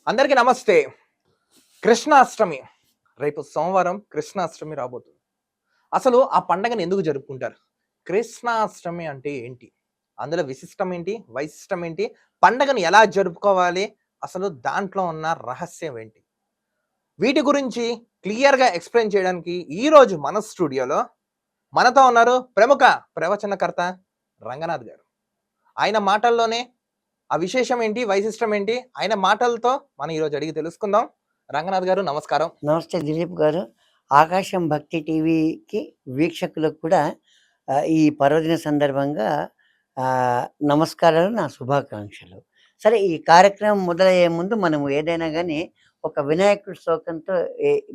అందరికీ నమస్తే. కృష్ణాష్టమి రేపు సోమవారం కృష్ణాష్టమి రాబోతుంది. అసలు ఆ పండగను ఎందుకు జరుపుకుంటారు? కృష్ణాష్టమి అంటే ఏంటి? అందులో విశిష్టం ఏంటి? వైశిష్టం ఏంటి? పండగను ఎలా జరుపుకోవాలి? అసలు దాంట్లో ఉన్న రహస్యం ఏంటి? వీటి గురించి క్లియర్‌గా ఎక్స్‌ప్లెయిన్ చేయడానికి ఈరోజు మన స్టూడియోలో మనతో ఉన్నారు ప్రముఖ ప్రవచనకర్త రంగనాథ్ గారు. ఆయన మాటల్లోనే ఆ విశేషం ఏంటి? వైశిష్టం ఏంటి? ఆయన మాటలతో మనం ఈరోజు అడిగి తెలుసుకుందాం. రంగనాథ్ గారు నమస్కారం. నమస్తే దిలీప్ గారు. ఆకాశం భక్తి టీవీకి వీక్షకులకు కూడా ఈ పర్వదిన సందర్భంగా నమస్కారాలు, నా శుభాకాంక్షలు. సరే, ఈ కార్యక్రమం మొదలయ్యే ముందు మనం ఏదైనా గానీ ఒక వినాయకుడి శ్లోకంతో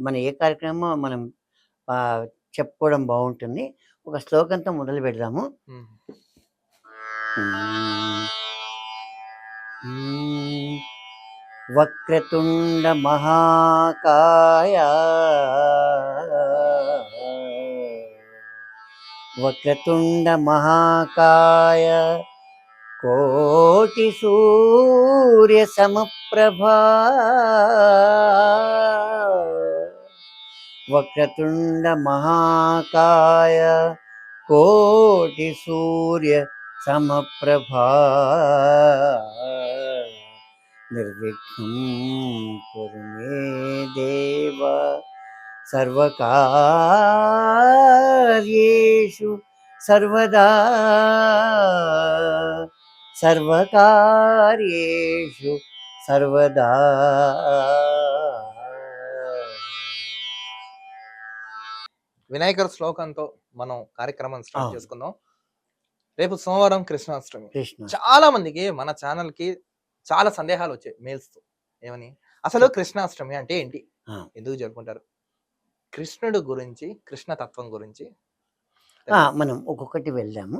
మన ఏ కార్యక్రమమో మనం చెప్పుకోవడం బావుంటుంది. ఒక శ్లోకంతో మొదలు పెడదాము. హ్మ్. వక్రతుండ మహాకాయ వక్రతుండ మహాకాయ కోటి సూర్య సమప్రభా వక్రతుండ మహాకాయ కోటి సూర్య సమప్రభా నిర్విఘ్నం కురు మే దేవ సర్వకార్యేషు సర్వదా సర్వకార్యేషు సర్వదా. వినాయకుడి శ్లోకంతో మనం కార్యక్రమం స్టార్ట్ చేసుకుందాం. రేపు సోమవారం కృష్ణాష్టమి. చాలా మందికి మన ఛానల్‌కి చాలా సందేహాలు వచ్చాయి మెయిల్స్‌తో. ఏమని? అసలు కృష్ణాష్టమి అంటే ఏంటి? ఎందుకు జరుపుకుంటారు? కృష్ణుడు గురించి, కృష్ణ తత్వం గురించి మనం ఒక్కొక్కటి వెళ్దాము.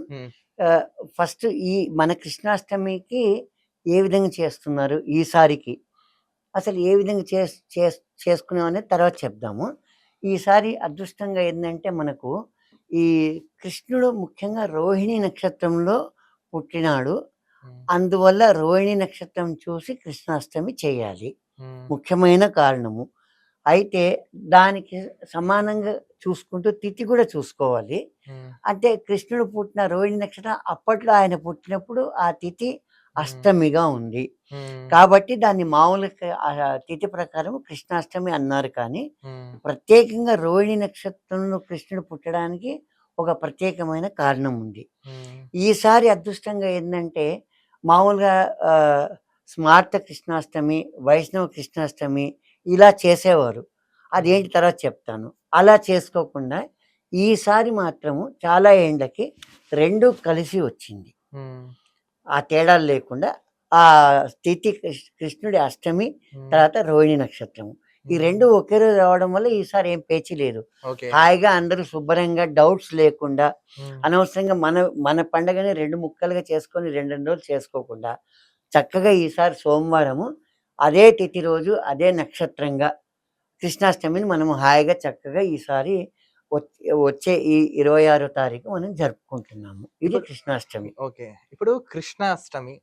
ఫస్ట్ ఈ మన కృష్ణాష్టమికి ఏ విధంగా చేస్తున్నారు ఈసారికి, అసలు ఏ విధంగా చేసుకున్నాం అనేది తర్వాత చెప్దాము. ఈసారి అదృష్టంగా ఏంటంటే మనకు ఈ కృష్ణుడు ముఖ్యంగా రోహిణి నక్షత్రంలో పుట్టినాడు. అందువల్ల రోహిణి నక్షత్రం చూసి కృష్ణాష్టమి చేయాలి, ముఖ్యమైన కారణము. అయితే దానికి సమానంగా చూసుకుంటూ తిథి కూడా చూసుకోవాలి. అంటే కృష్ణుడు పుట్టిన రోహిణి నక్షత్రం అప్పట్లో ఆయన పుట్టినప్పుడు ఆ తిథి అష్టమిగా ఉంది కాబట్టి దాన్ని మామూలుగా తిథి ప్రకారం కృష్ణాష్టమి అన్నారు. కానీ ప్రత్యేకంగా రోహిణి నక్షత్రంలో కృష్ణుడు పుట్టడానికి ఒక ప్రత్యేకమైన కారణం ఉంది. ఈసారి అదృష్టంగా ఏంటంటే మామూలుగా స్మార్త కృష్ణాష్టమి, వైష్ణవ కృష్ణాష్టమి ఇలా చేసేవారు. అదేంటి తర్వాత చెప్తాను. అలా చేసుకోకుండా ఈసారి మాత్రము చాలా ఏండ్లకి రెండు కలిసి వచ్చింది. ఆ తేడాలు లేకుండా ఆ తిథి కృష్ణుడి అష్టమి, తర్వాత రోహిణి నక్షత్రము, ఈ రెండు ఒకే రోజు రావడం వల్ల ఈసారి ఏం పేచి లేదు. హాయిగా అందరూ శుభ్రంగా డౌట్స్ లేకుండా అనవసరంగా మన పండగని రెండు ముక్కలుగా చేసుకొని రెండు రోజులు చేసుకోకుండా చక్కగా ఈసారి సోమవారము అదే తిథి రోజు అదే నక్షత్రంగా కృష్ణాష్టమిని మనం హాయిగా చక్కగా ఈసారి వచ్చే ఈ 26వ తారీఖు మనం జరుపుకుంటున్నాము. ఇది కృష్ణాష్టమి. ఓకే, ఇప్పుడు కృష్ణాష్టమి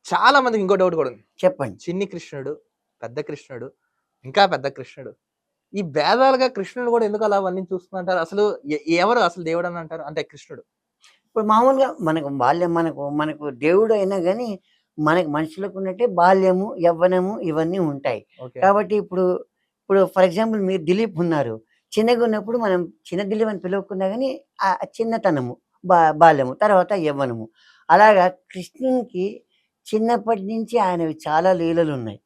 చాలా మందికి ఇంకో డౌట్ కూడా ఉంది. చెప్పండి. చిన్ని కృష్ణుడు, పెద్ద కృష్ణుడు, ఇంకా పెద్ద కృష్ణుడు, ఈ భేదాలుగా కృష్ణుడు కూడా ఎందుకు అలా అవన్నీ చూస్తుంటారు? అసలు ఎవరు అసలు దేవుడు అని అంటారు? అంటే కృష్ణుడు ఇప్పుడు మామూలుగా మనకు బాల్యం, మనకు దేవుడు అయినా కానీ మనకు మనుషులకు ఉన్నట్టే బాల్యము, యవ్వనము ఇవన్నీ ఉంటాయి. కాబట్టి ఇప్పుడు ఫర్ ఎగ్జాంపుల్ మీరు దిలీప్ ఉన్నారు. చిన్నగా ఉన్నప్పుడు మనం చిన్న దిలీప్ అని పిలువకున్నా కానీ ఆ చిన్నతనము, బాల్యము, తర్వాత యవ్వనము. అలాగా కృష్ణునికి చిన్నప్పటి నుంచి ఆయనవి చాలా లీలలు ఉన్నాయి.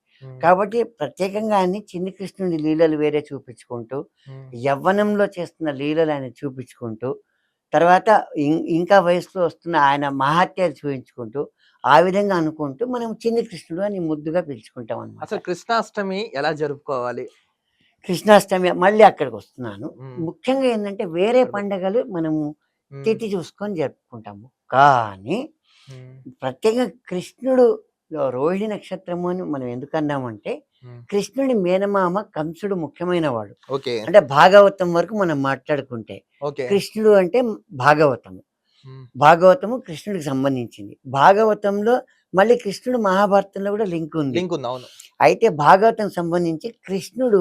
కాబట్టి ప్రత్యేకంగా ఆయన్ని చిన్ని కృష్ణుని లీలలు వేరే చూపించుకుంటూ, యవ్వనంలో చేస్తున్న లీలలు ఆయన చూపించుకుంటూ, తర్వాత ఇంకా వయసులో వస్తున్న ఆయన మహాత్యాలు చూపించుకుంటూ, ఆ విధంగా అనుకుంటూ మనం చిన్ని కృష్ణుడు అని ముద్దుగా పిలుచుకుంటాం అన్నమాట. అసలు కృష్ణాష్టమి ఎలా జరుపుకోవాలి? కృష్ణాష్టమి మళ్ళీ అక్కడికి వస్తున్నాను. ముఖ్యంగా ఏంటంటే వేరే పండుగలు మనము తిథి చూసుకొని జరుపుకుంటాము. కానీ ప్రత్యేకంగా కృష్ణుడు రోహిణి నక్షత్రము అని మనం ఎందుకన్నామంటే కృష్ణుడి మేనమామ కంసుడు ముఖ్యమైన వాడు. అంటే భాగవతం వరకు మనం మాట్లాడుకుంటే కృష్ణుడు అంటే భాగవతము కృష్ణుడికి సంబంధించింది. భాగవతంలో మళ్ళీ కృష్ణుడు మహాభారతంలో కూడా లింక్ ఉంది. లింక్ ఉంది. అవును. అయితే భాగవతం సంబంధించి కృష్ణుడు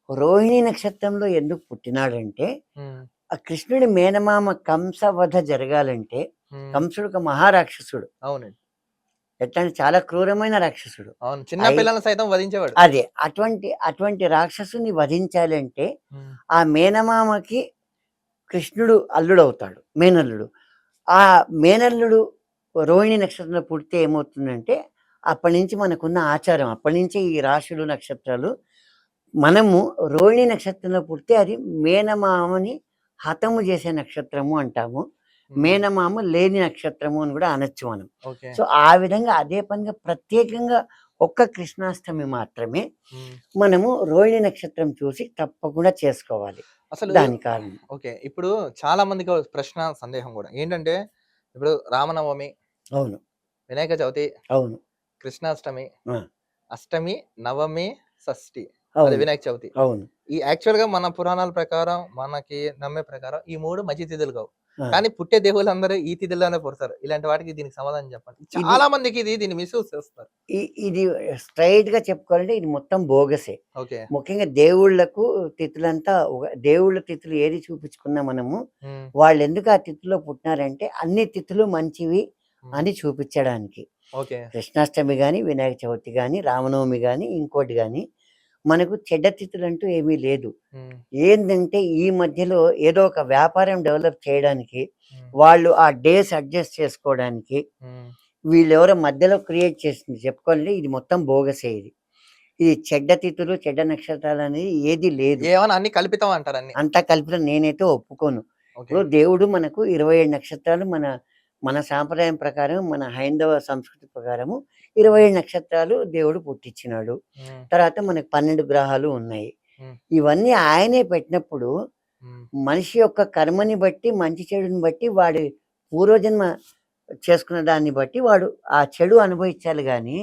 రోహిణి నక్షత్రంలో ఎందుకు పుట్టినాడంటే, ఉమ్, ఆ కృష్ణుడి మేనమామ కంసవధ జరగాలంటే, ఉమ్, కంసుడు ఒక మహారాక్షసుడు. అవునండి. ఎట్లా అంటే చాలా క్రూరమైన రాక్షసుడు. అవును, చిన్న పిల్లల్ని సైతం వధించేవాడు. అదే అటువంటి రాక్షసుని వధించాలంటే ఉమ్, ఆ మేనమామకి కృష్ణుడు అల్లుడవుతాడు, మేనల్లుడు. ఆ మేనల్లుడు రోహిణి నక్షత్రంలో పుడితే ఏమవుతుందంటే, అప్పటి నుంచి మనకున్న ఆచారం, అప్పటి నుంచి ఈ రాశులు నక్షత్రాలు, మనము రోహిణి నక్షత్రంలో పుడితే అది మేనమామని హతము చేసే నక్షత్రము అంటాము. ఉమ్, మేనమామ లేని నక్షత్రము అని కూడా అనొచ్చు మనం. ఓకే. సో ఆ విధంగా అదే పనిగా ప్రత్యేకంగా ఒక్క కృష్ణాష్టమి మాత్రమే ఉమ్, మనము రోహిణి నక్షత్రం చూసి తప్పకుండా చేసుకోవాలి. అసలు దాని కారణం. ఓకే. ఇప్పుడు చాలా మందికి ఒక ప్రశ్న, సందేహం కూడా ఏంటంటే, ఇప్పుడు రామనవమి, అవును. వినాయక చవితి, అవును. కృష్ణాష్టమి, ఆ, అష్టమి, నవమి, షష్ఠి, అది అవును. వినాయక చవితి. అవును. ఈ యాక్చువల్ గా మన పురాణాల ప్రకారం, మనకి నమ్మే ప్రకారం ఈ 3 మంచి తిథులు కావు. ఆ. కానీ పుట్టే దేవుళ్ళందరూ ఈ తిథుల్లోనే పుడతారు. ఇలాంటి వాటికి దీనికి సమాధానం చెప్పండి. ఇది చాలా మందికి దీన్ని మిస్యూజ్ చేస్తారు. ఇది స్ట్రైట్ గా చెప్పుకోవాలంటే ఇది మొత్తం బోగసే. ఓకే. ముఖ్యంగా దేవుళ్ళకు తిథులంతా దేవుళ్ళ తిథులు ఏది చూపించుకున్నా మనము, ఉమ్, వాళ్ళు ఎందుకు ఆ తిథిలో పుట్టినారంటే అన్ని తిథులు మంచివి ఉమ్, అని చూపించడానికి. ఓకే. కృష్ణాష్టమి కానీ, వినాయక చవితి కానీ, రామనవమి కానీ, ఇంకోటి కానీ, మనకు చెడ్డ తిథులు అంటూ ఏమీ లేదు. ఉమ్, ఏంటంటే ఈ మధ్యలో ఏదో ఒక వ్యాపారం డెవలప్ చేయడానికి, ఉమ్, వాళ్ళు ఆ డేస్ అడ్జస్ట్ చేసుకోవడానికి, ఉమ్, వీళ్ళెవరో మధ్యలో క్రియేట్ చేసింది చెప్పుకోవాలంటే ఇది మొత్తం బోగసే. ఇది చెడ్డ తిథులు, చెడ్డ నక్షత్రాలు అనేది ఏది లేదు. ఏమన్నా అన్ని కల్పితం అంటారు అన్ని. అంతా కలిపిన నేనైతే ఒప్పుకోను. ఓకే. ఇప్పుడు దేవుడు మనకు 27 నక్షత్రాలు మన సాంప్రదాయం ప్రకారం, మన హైందవ సంస్కృతి ప్రకారము 27 నక్షత్రాలు దేవుడు పుట్టించినాడు. ఉమ్, తర్వాత మనకు 12 గ్రహాలు ఉన్నాయి. ఉమ్, ఇవన్నీ ఆయనే పెట్టినప్పుడు ఉమ్, మనిషి యొక్క కర్మని బట్టి, మంచి చెడుని బట్టి, వాడి పూర్వజన్మ చేసుకున్న దాన్ని బట్టి వాడు ఆ చెడు అనుభవించాలి గాని,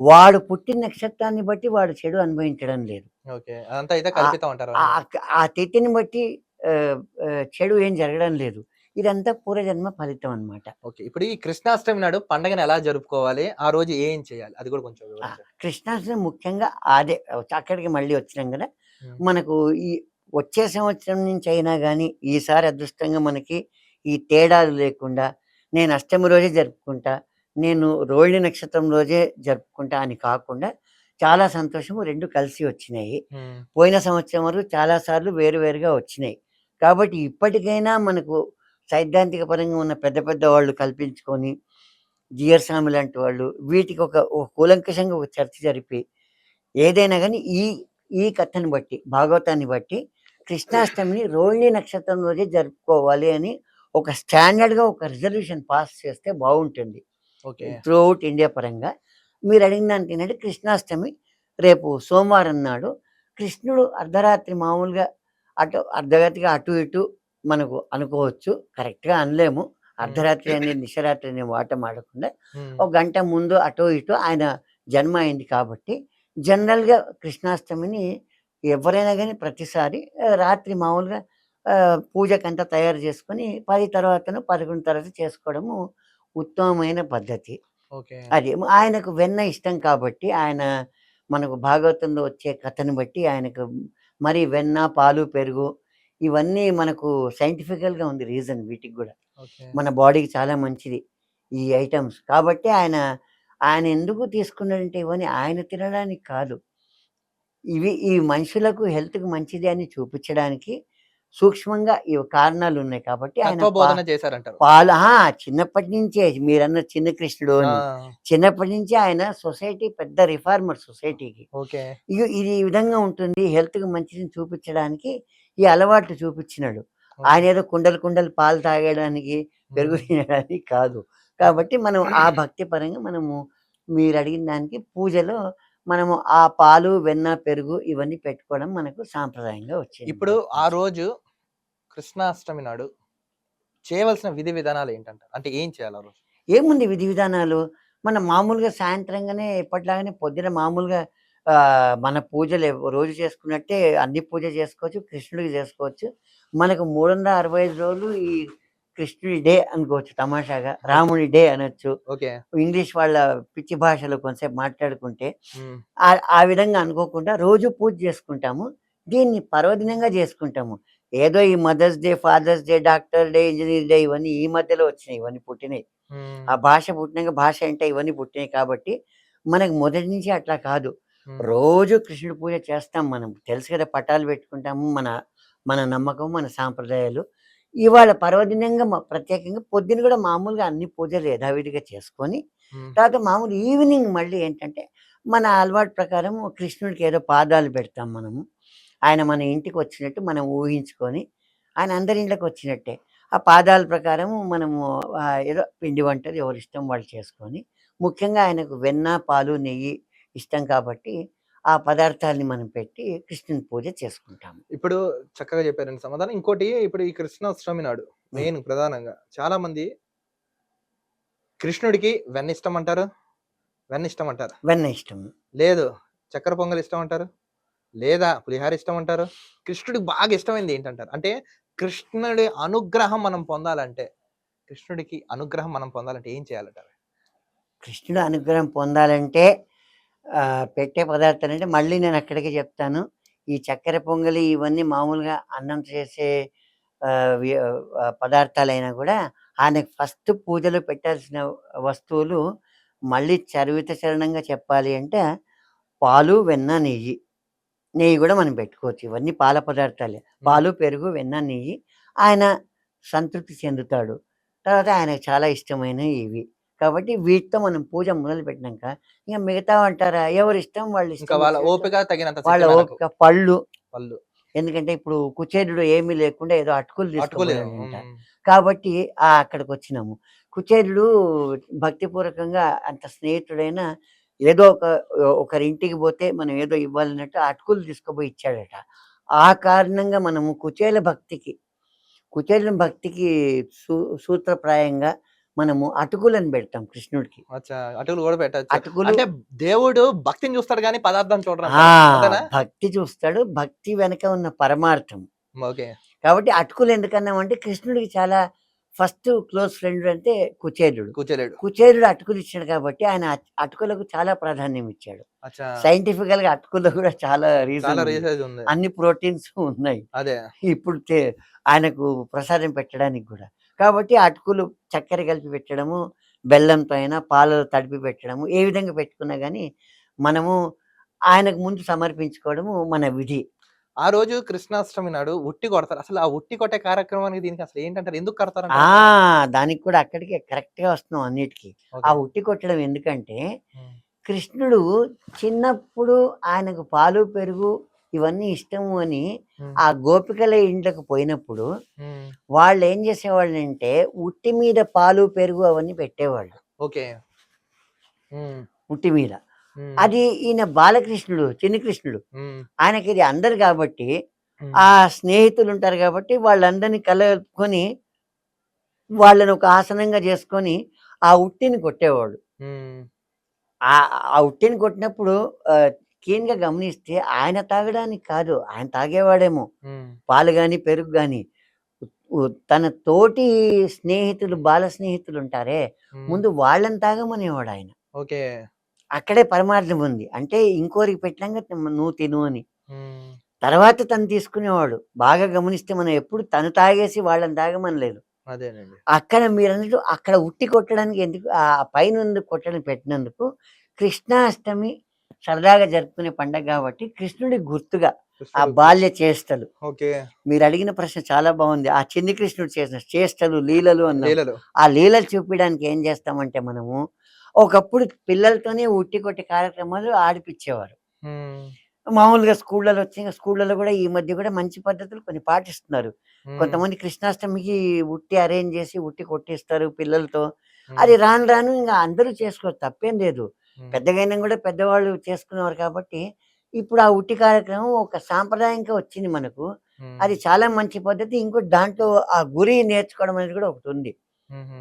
వాడు పుట్టిన నక్షత్రాన్ని బట్టి వాడు చెడు అనుభవించడం లేదు. ఓకే. అదంతా అయితే ఆ కల్పితం అంటారు ఆ అన్ని. ఆ తిథిని బట్టి చెడు ఏం జరగడం లేదు. ఇదంతా పూర్వజన్మ ఫలితం అన్నమాట. ఓకే. ఇప్పుడు ఈ కృష్ణాష్టమి నాడు పండగను ఎలా జరుపుకోవాలి? ఆ రోజు ఏం చేయాలి? అది కూడా కొంచెం ఆ! వివరించండి. కృష్ణాష్టమి ముఖ్యంగా అదే అక్కడికి మళ్ళీ వచ్చినాం గదా! హ్మ్. మనకు ఈ వచ్చే సంవత్సరం నుంచి అయినా గానీ, ఈసారి అదృష్టంగా మనకి ఈ తేడాలు లేకుండా, నేను అష్టమి రోజే జరుపుకుంటా, నేను రోహిణి నక్షత్రం రోజే జరుపుకుంటా అని కాకుండా, చాలా సంతోషము 2 కలిసి వచ్చినాయి. హ్మ్. పోయిన సంవత్సరం వరకు చాలా సార్లు వేరు వేరుగా వచ్చినాయి. కాబట్టి ఇప్పటికైనా మనకు సైద్ధాంతిక పరంగా ఉన్న పెద్ద పెద్ద వాళ్ళు కల్పించుకొని, జిఆర్ స్వామి లాంటి వాళ్ళు వీటికి ఒక కూలంకషంగా ఒక చర్చ జరిపి, ఏదైనా గానీ ఈ కథని బట్టి, భాగవతాన్ని బట్టి కృష్ణాష్టమిని రోహిణి నక్షత్రం రోజే జరుపుకోవాలి అని ఒక స్టాండర్డ్‌గా ఒక రిజల్యూషన్ పాస్ చేస్తే బావుంటుంది. ఓకే. త్రూఅవుట్ ఇండియా పరంగా. మీరడిగిన దానికేంటంటే కృష్ణాష్టమి రేపు సోమవారం నాడు కృష్ణుడు అర్ధరాత్రి మామూలుగా అర్ధరాత్రిగా అటు ఇటు మనకు అనుకోవచ్చు. కరెక్ట్‌గా అనలేము. హ్మ్. అర్ధరాత్రి అని, నిశరాత్రి అనే మాట వాడకుండా హ్మ్. ఒక గంట ముందు అటో ఇటో ఆయన జన్మ అయింది కాబట్టి, జనరల్‌గా కృష్ణాష్టమిని ఎవరైనా గానీ ప్రతిసారి రాత్రి మామూలుగా పూజకంతా తయారు చేసుకొని 10 తర్వాతనో, 11 తర్వాత చేసుకోవడము ఉత్తమమైన పద్ధతి. ఓకే. అది ఆయనకు వెన్న ఇష్టం కాబట్టి, ఆయన మనకు భాగవతంలో వచ్చే కథను బట్టి ఆయనకు మరి వెన్న, పాలు, పెరుగు ఇవన్నీ మనకు సైంటిఫికల్‌గా ఉంది రీజన్ వీటికి గూడా. ఓకే. మన బాడీకి చాలా మంచిది ఈ ఐటెమ్స్. కాబట్టి ఆయన ఎందుకు తీసుకున్నాడంటే ఇవన్నీ ఆయన తినడానికి కాదు. ఈ మనుషులకు హెల్త్‌కి మంచిది అని చూపించడానికి సూక్ష్మంగా ఈ కారణాలున్నాయి కాబట్టి ఆయన తత్వబోధన చేశారంటారు. పాలు చిన్నప్పటి నుంచే మీరన్న చిన్న కృష్ణుడు ఆ! అని. చిన్నప్పటి నుంచే ఆయన సొసైటీ పెద్ద రిఫార్మర్ సొసైటీకి. ఓకే. ఇది ఈ విధంగా ఉంటుంది. హెల్త్‌కి మంచిదని చూపించడానికి ఈ అలవాట్లు చూపించినాడు. ఓకే. ఆయనేదో కుండలు కుండలు పాలు తాగడానికి, పెరుగు హ్మ్. తినడానికి కాదు. కాబట్టి మనం ఆ భక్తి పరంగా మనము మీరడిగిన దానికి పూజలో మనము ఆ పాలు, వెన్న, పెరుగు ఇవన్నీ పెట్టుకోవడం మనకు సాంప్రదాయంగా ఇప్పుడు వచ్చింది. ఆ రోజు కృష్ణాష్టమి నాడు చేయవలసిన విధి విధానాలు ఏంటంటారు? అంటే ఏం చేయాలి ఆ రోజు? ఏముంది విధి విధానాలు? మనం మామూలుగా సాయంత్రంగానే ఎప్పటిలాగానే పొద్దున మామూలుగా మన పూజలు రోజు చేసుకున్నట్టే అన్ని పూజ చేసుకోవచ్చు. కృష్ణుడికి చేసుకోవచ్చు. మనకు 365 రోజులు ఈ కృష్ణుడి డే అనుకోవచ్చు తమాషాగా, రాముడి డే అనొచ్చు. ఓకే. ఇంగ్లీష్ వాళ్ళ పిచ్చి భాషలో కొంతసేపు మాట్లాడుకుంటే హ్మ్. ఆ విధంగా అనుకోకుండా రోజు పూజ చేసుకుంటాము. దీన్ని పర్వదినంగా చేసుకుంటాము. ఏదో ఈ mother's day, father's day, doctor day, engineer day ఇవన్నీ ఈ మధ్యలో వచ్చినాయి. ఇవన్నీ పుట్టినయి. హ్మ్. ఆ భాష పుట్టినాక భాష అంటే ఇవన్నీ పుట్టినాయి కాబట్టి మనకు మొదటి నుంచి అట్లా కాదు. హ్మ్. రోజు కృష్ణుడి పూజ చేస్తాం మనం. తెలుసు కదా! పటాలు పెట్టుకుంటాము. మన మన నమ్మకం, మన సాంప్రదాయాలు. ఇవాళ పర్వదినంగా ప్రత్యేకంగా పొద్దున కూడా మామూలుగా అన్ని పూజలు యథావిధిగా చేసుకొని, హ్మ్. తర్వాత మామూలు ఈవినింగ్ మళ్ళీ ఏంటంటే, మన అలవాటు ప్రకారం కృష్ణుడికి ఏదో పాదాలు పెడతాం మనము. ఆయన మన ఇంటికి వచ్చినట్టు మనం ఊహించుకొని, ఆయన అందరి ఇంట్లోకి వచ్చినట్టే. ఆ పాదాల ప్రకారం మనము ఏదో పిండి వంటలు ఎవరిష్టం వాళ్ళు చేసుకొని, ముఖ్యంగా ఆయనకు వెన్న, పాలు, నెయ్యి ఇష్టం కాబట్టి, ఆ పదార్థాల్ని మనం పెట్టి కృష్ణుని పూజ చేసుకుంటాము. ఇప్పుడు చక్కగా చెప్పారండి సమాధానం. ఇంకోటి ఇప్పుడు ఈ కృష్ణాష్టమి నాడు హ్మ్. మెయిన్ ప్రధానంగా చాలా మంది కృష్ణుడికి వెన్న ఇష్టమంటారు. వెన్న ఇష్టమంటారు. వెన్న ఇష్టం. లేదు చక్కెర పొంగల్ ఇష్టమంటారు. లేదా పులిహోర ఇష్టమంటారు. కృష్ణుడికి బాగా ఇష్టమైంది ఏంటంటారు? అంటే కృష్ణుడి అనుగ్రహం మనం పొందాలంటే, కృష్ణుడికి అనుగ్రహం మనం పొందాలంటే ఏం చేయాలంటారు? కృష్ణుడి అనుగ్రహం పొందాలంటే పెట్టే పదార్థాలంటే మళ్ళీ నేను అక్కడికే చెప్తాను. ఈ చక్కెర పొంగలి ఇవన్నీ మామూలుగా అన్నం చేసే పదార్థాలైనా కూడా ఆయనకు ఫస్ట్ పూజలో పెట్టాల్సిన వస్తువులు మళ్ళీ చరివిత చరణంగా చెప్పాలి అంటే పాలు, వెన్న, నెయ్యి. నెయ్యి కూడా మనం పెట్టుకోవచ్చు. ఇవన్నీ పాల పదార్థాలే. పాలు, పెరుగు, వెన్న, నెయ్యి. ఆయన సంతృప్తి చెందుతాడు. తర్వాత ఆయనకు చాలా ఇష్టమైనవి ఇవి. కాబట్టి వీటితో మనం పూజ మొదలుపెట్టినాక ఇక మిగతావంటారా ఎవరిష్టం వాళ్ళు ఇంకా ఇష్టం వాళ్ళ వచ్చినట్టు ఓపిక తగినంత వాళ్ళ శక్తి మేరకు. ఓపిక. పళ్ళు పళ్ళు. ఎందుకంటే ఇప్పుడు కుచేలుడు ఏమీ లేకుండా ఏదో అటుకులు అటుకులేవు. తీసుకుపోయాడంట. కాబట్టి అక్కడికొచ్చినాము. కుచేలుడు భక్తిపూర్వకంగా అంత స్నేహితుడైన ఏదో ఒకరింటికి పోతే మనం ఏదో ఇవ్వాలన్నట్టు అటుకులు తీసుకుపోయి ఇచ్చాడట. ఆ కారణంగా మనము కుచేలుని భక్తికి సూ సూత్రప్రాయంగా మనము అటుకులను పెడతాం కృష్ణుడికి. అచ్చా! అటుకులు గూడా పెట్టొచ్చు. అటుకులు అంటే దేవుడు భక్తిని చూస్తాడు గానీ పదార్థం ఆ! చూడరంటారు. అంతేనా? భక్తి చూస్తాడు. భక్తి వెనక ఉన్న పరమార్థం. ఓకే. కాబట్టి అటుకులు ఎందుకన్నామంటే కృష్ణుడికి చాలా ఫస్ట్ క్లోజ్ ఫ్రెండ్ అంటే కుచేలుడు. కూర్చోలేడు. కుచేలుడు అటుకులు ఇచ్చాడు కాబట్టి ఆయన అటుకులకు చాలా ప్రాధాన్యం ఇచ్చాడు. అచ్చా! సైంటిఫికల్‌గా అటుకుల్లో కూడా చాలా రీజన్ చాలా ఉంది. రీసెర్చ్ ఉంది. అన్ని ప్రోటీన్స్ ఉన్నాయి. అదే. ఇప్పుడు ఆయనకు ప్రసాదం పెట్టడానికి గూడా. కాబట్టి అటుకులు చక్కెర కలిపి పెట్టడము, బెల్లంతో అయినా పాలలో తడిపి పెట్టడము, ఏ విధంగా పెట్టుకున్నా గానీ, మనము ఆయనకు ముందు సమర్పించుకోవడము మన విధి. ఆ రోజు కృష్ణాష్టమి నాడు ఉట్టి కొడతారు. అసలు ఆ ఉట్టి కొట్టే కార్యక్రమానికి దీనికి అసలు ఏంటంటారు? ఎందుకు ఆ! కడతారంటారు అసలు? దానికి కూడా అక్కడికే కరెక్ట్‌గా వస్తున్నాం అన్నిటికి. ఆ ఓకే. ఉట్టి కొట్టడం ఎందుకంటే, హ్మ్. కృష్ణుడు చిన్నప్పుడు ఆయనకు పాలు, పెరుగు ఇవన్నీ ఇష్టము అని హ్మ్. ఆ గోపికల ఇంట్లోకి పోయినప్పుడు హ్మ్. వాళ్ళేం జేసేవాళ్ళంటే, ఉట్టి మీద పాలు, పెరుగు అవన్నీ పెట్టేవాళ్ళు. ఓకే. హ్మ్. ఉట్టి మీద. హ్మ్. అది ఈయన బాలకృష్ణుడు, చిన్ని కృష్ణుడు. హ్మ్. ఆయనకిది అందరు గాబట్టి, హ్మ్. ఆ స్నేహితులుంటారు గాబట్టి, వాళ్ళందరిని కలుపుకొని, వాళ్ళని ఒక ఆసనంగా జేసుకొని, ఆ ఉట్టిని కొట్టేవాడు. హ్మ్. ఆ ఉట్టిని కొట్టినప్పుడు కీన్‌గా గమనిస్తే ఆయన తాగడానికి కాదు, ఆయన తాగేవాడేమో హ్మ్. పాలు గాని, పెరుగు గాని. తన తోటి స్నేహితులు, బాల స్నేహితులుంటారే, హ్మ్. ముందు వాళ్ళని తాగమనేవాడాయన. ఓకే. అక్కడే పరమార్థం ఉంది. అంటే ఇంకోరికి పెట్టినంక నువ్వు తిను అని. హ్మ్. తర్వాత తను తీసుకునేవాడు. బాగా గమనిస్తే మనం ఎప్పుడు తను తాగేసి వాళ్ళని తాగమనలేదు. అదేనండి. అక్కడ మీరన్నట్టు అక్కడ ఉట్టి కొట్టడానికి ఎందుకు పైనుండి కొట్టడానికి పెట్టినందుకు కృష్ణాష్టమి సరదాగా జరుపుకునే పండగ గాబట్టి కృష్ణుడికి గుర్తుగా ఆ కృష్ణుడు బాల్య చేష్టలు. ఓకే. మీరడిగిన ప్రశ్న చాలా బావుంది. ఆ చిన్ని కృష్ణుడు చేసిన చేష్టలు, లీలలు అన్నాం. లీలలు. ఆ లీలలు చూపియడానికి ఏం చేస్తామంటే మనము, ఒకప్పుడు పిల్లలతోనే ఉట్టి కొట్టే కార్యక్రమాలు ఆడిపిచ్చేవారు. హ్మ్. మామూలుగా స్కూళ్ళలో వచ్చి స్కూళ్ళలో గూడా ఈ మధ్య గూడా మంచి పద్ధతులు కొన్ని పాటిస్తున్నారు. హ్మ్. కొంతమంది కృష్ణాష్టమికి ఉట్టి అరేంజ్ జేసి ఉట్టి కొట్టిస్తారు పిల్లలతో. హ్మ్. అది రాను రాను ఇంగ అందరూ చేసుకోవచ్చు తప్పేం లేదు. హ్మ్. పెద్దగైనా గూడా పెద్దవాళ్ళు చేసుకునేవారు కాబట్టి, ఇప్పుడు ఆ ఉట్టి కార్యక్రమం ఒక సాంప్రదాయంగా వచ్చింది మనకు. హ్మ్. అది చాలా మంచి పద్ధతి. ఇంకోటి దాంట్లో ఆ గురి నేర్చుకోవడం అనేది కూడా ఒకటుంది. హుహు.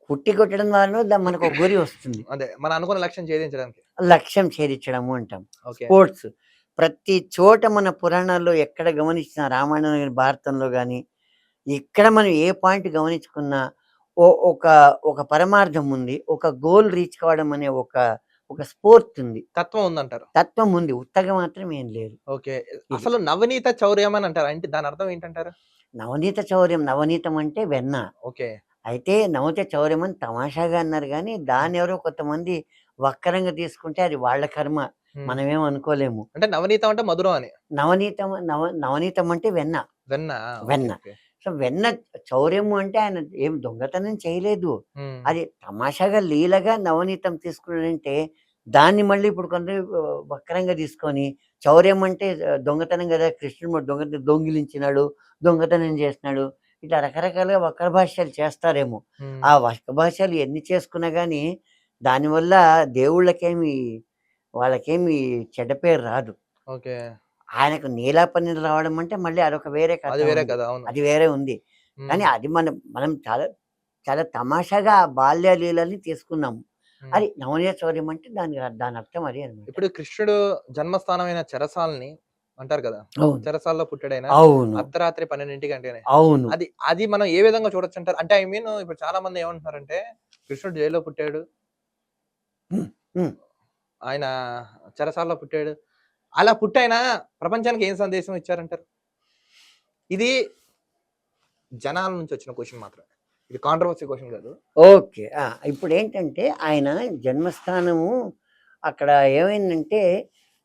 ఉట్టి కొట్టడం ద్వారా మనకు ఒక గురి వస్తుంది. అదే. మనం అనుకున్న లక్ష్యం ఛేదించడానికి. లక్ష్యం ఛేదించడము అంటాం. ఓకే. స్పోర్ట్స్. ప్రతి చోట మన పురాణాల్లో ఎక్కడ గమనించినా రామాయణంలో గాని, భారతంలో గాని ఇక్కడ మనం ఏ పాయింట్ గమనించుకున్నా ఒక ఒక పరమార్థం ఉంది. ఒక గోల్ రీచ్ కావడం అనే ఒక స్ఫూర్తి ఉంది. తత్వం ఉందంటారు. తత్వం ఉంది. ఉత్తగా మాత్రం ఏం లేదు. ఓకే. ఇది. అసలు నవనీత చౌర్యం అని అంటారు. అంటే దాని అర్థం ఏంటంటారు? నవనీత చౌర్యం. నవనీతం అంటే వెన్న. ఓకే. అయితే నవనీత చౌర్యం అని తమాషాగా అన్నారు గానీ, దాన్నెవరో కొంతమంది వక్రంగా తీసుకుంటే అది వాళ్ళ కర్మ. హ్మ్. మనమేం అనుకోలేము. అంటే నవనీతం అంటే మధురం అని. నవనీతం అంటే వెన్న. వెన్న. వెన్న. ఓకే. సో, వెన్న చౌర్యము అంటే ఆయన ఏం దొంగతనం చేయలేదు. హ్మ్. అది తమాషాగా లీలగా నవనీతం తీసుకున్నాడంటే, దాన్ని మళ్ళీ ఇప్పుడు కొందరు వక్రంగా తీసుకొని, చౌర్యం అంటే దొంగతనం గదా! కృష్ణుడు దొంగిలించినాడు, దొంగతనం చేసినాడు. ఇట్లా రకరకాలుగా వక్ర భాష్యాలు చేస్తారేమో. హ్మ్. ఆ వక్ర భాష్యాలు ఎన్ని చేసుకున్నా గానీ, దానివల్ల దేవుళ్ళకేమి వాళ్ళకేమి చెడ్డ పేరు రాదు. ఓకే. ఆయనకు నీలాపనిలు రావడం అంటే మళ్ళీ అదొక వేరే కథ అది వేరే ఉంది. కదా! అవును. అది వేరే ఉంది. కానీ హ్మ్. అది మనం చాలా చాలా తమాషాగా ఆ బాల్య లీలల్ని తీసుకున్నాము. హ్మ్. అది నవనీత చౌర్యం అంటే దాని అర్థం అది అన్నమాట. ఇప్పుడు కృష్ణుడు జన్మస్థానమైన చెరసాలని అంటారు కదా! అవును. చెరసాలలో పుట్టాడాయన. అవును. అర్ధరాత్రి 12 గంటనే. అవును. అది మనం ఏ విధంగా చూడొచ్చంటారు? అంటే ఐ మీన్ ఇప్పుడు చాలా మంది ఏమంటున్నారంటే కృష్ణుడు జైల్‌లో పుట్టాడు. హ్మ్. హ్మ్. ఆయన చెరసాలలో పుట్టాడు. అలా పుట్టాయన ప్రపంచానికి ఏం సందేశం ఇచ్చారంటారు? ఇది జనాల నుంచి వచ్చిన క్వెషన్ మాత్రమే. ఇది కాంట్రోవర్సీ క్వెషన్ కాదు. ఓకే. ఇప్పుడేంటంటే ఆయన జన్మస్థానము అక్కడ ఏమైందంటే,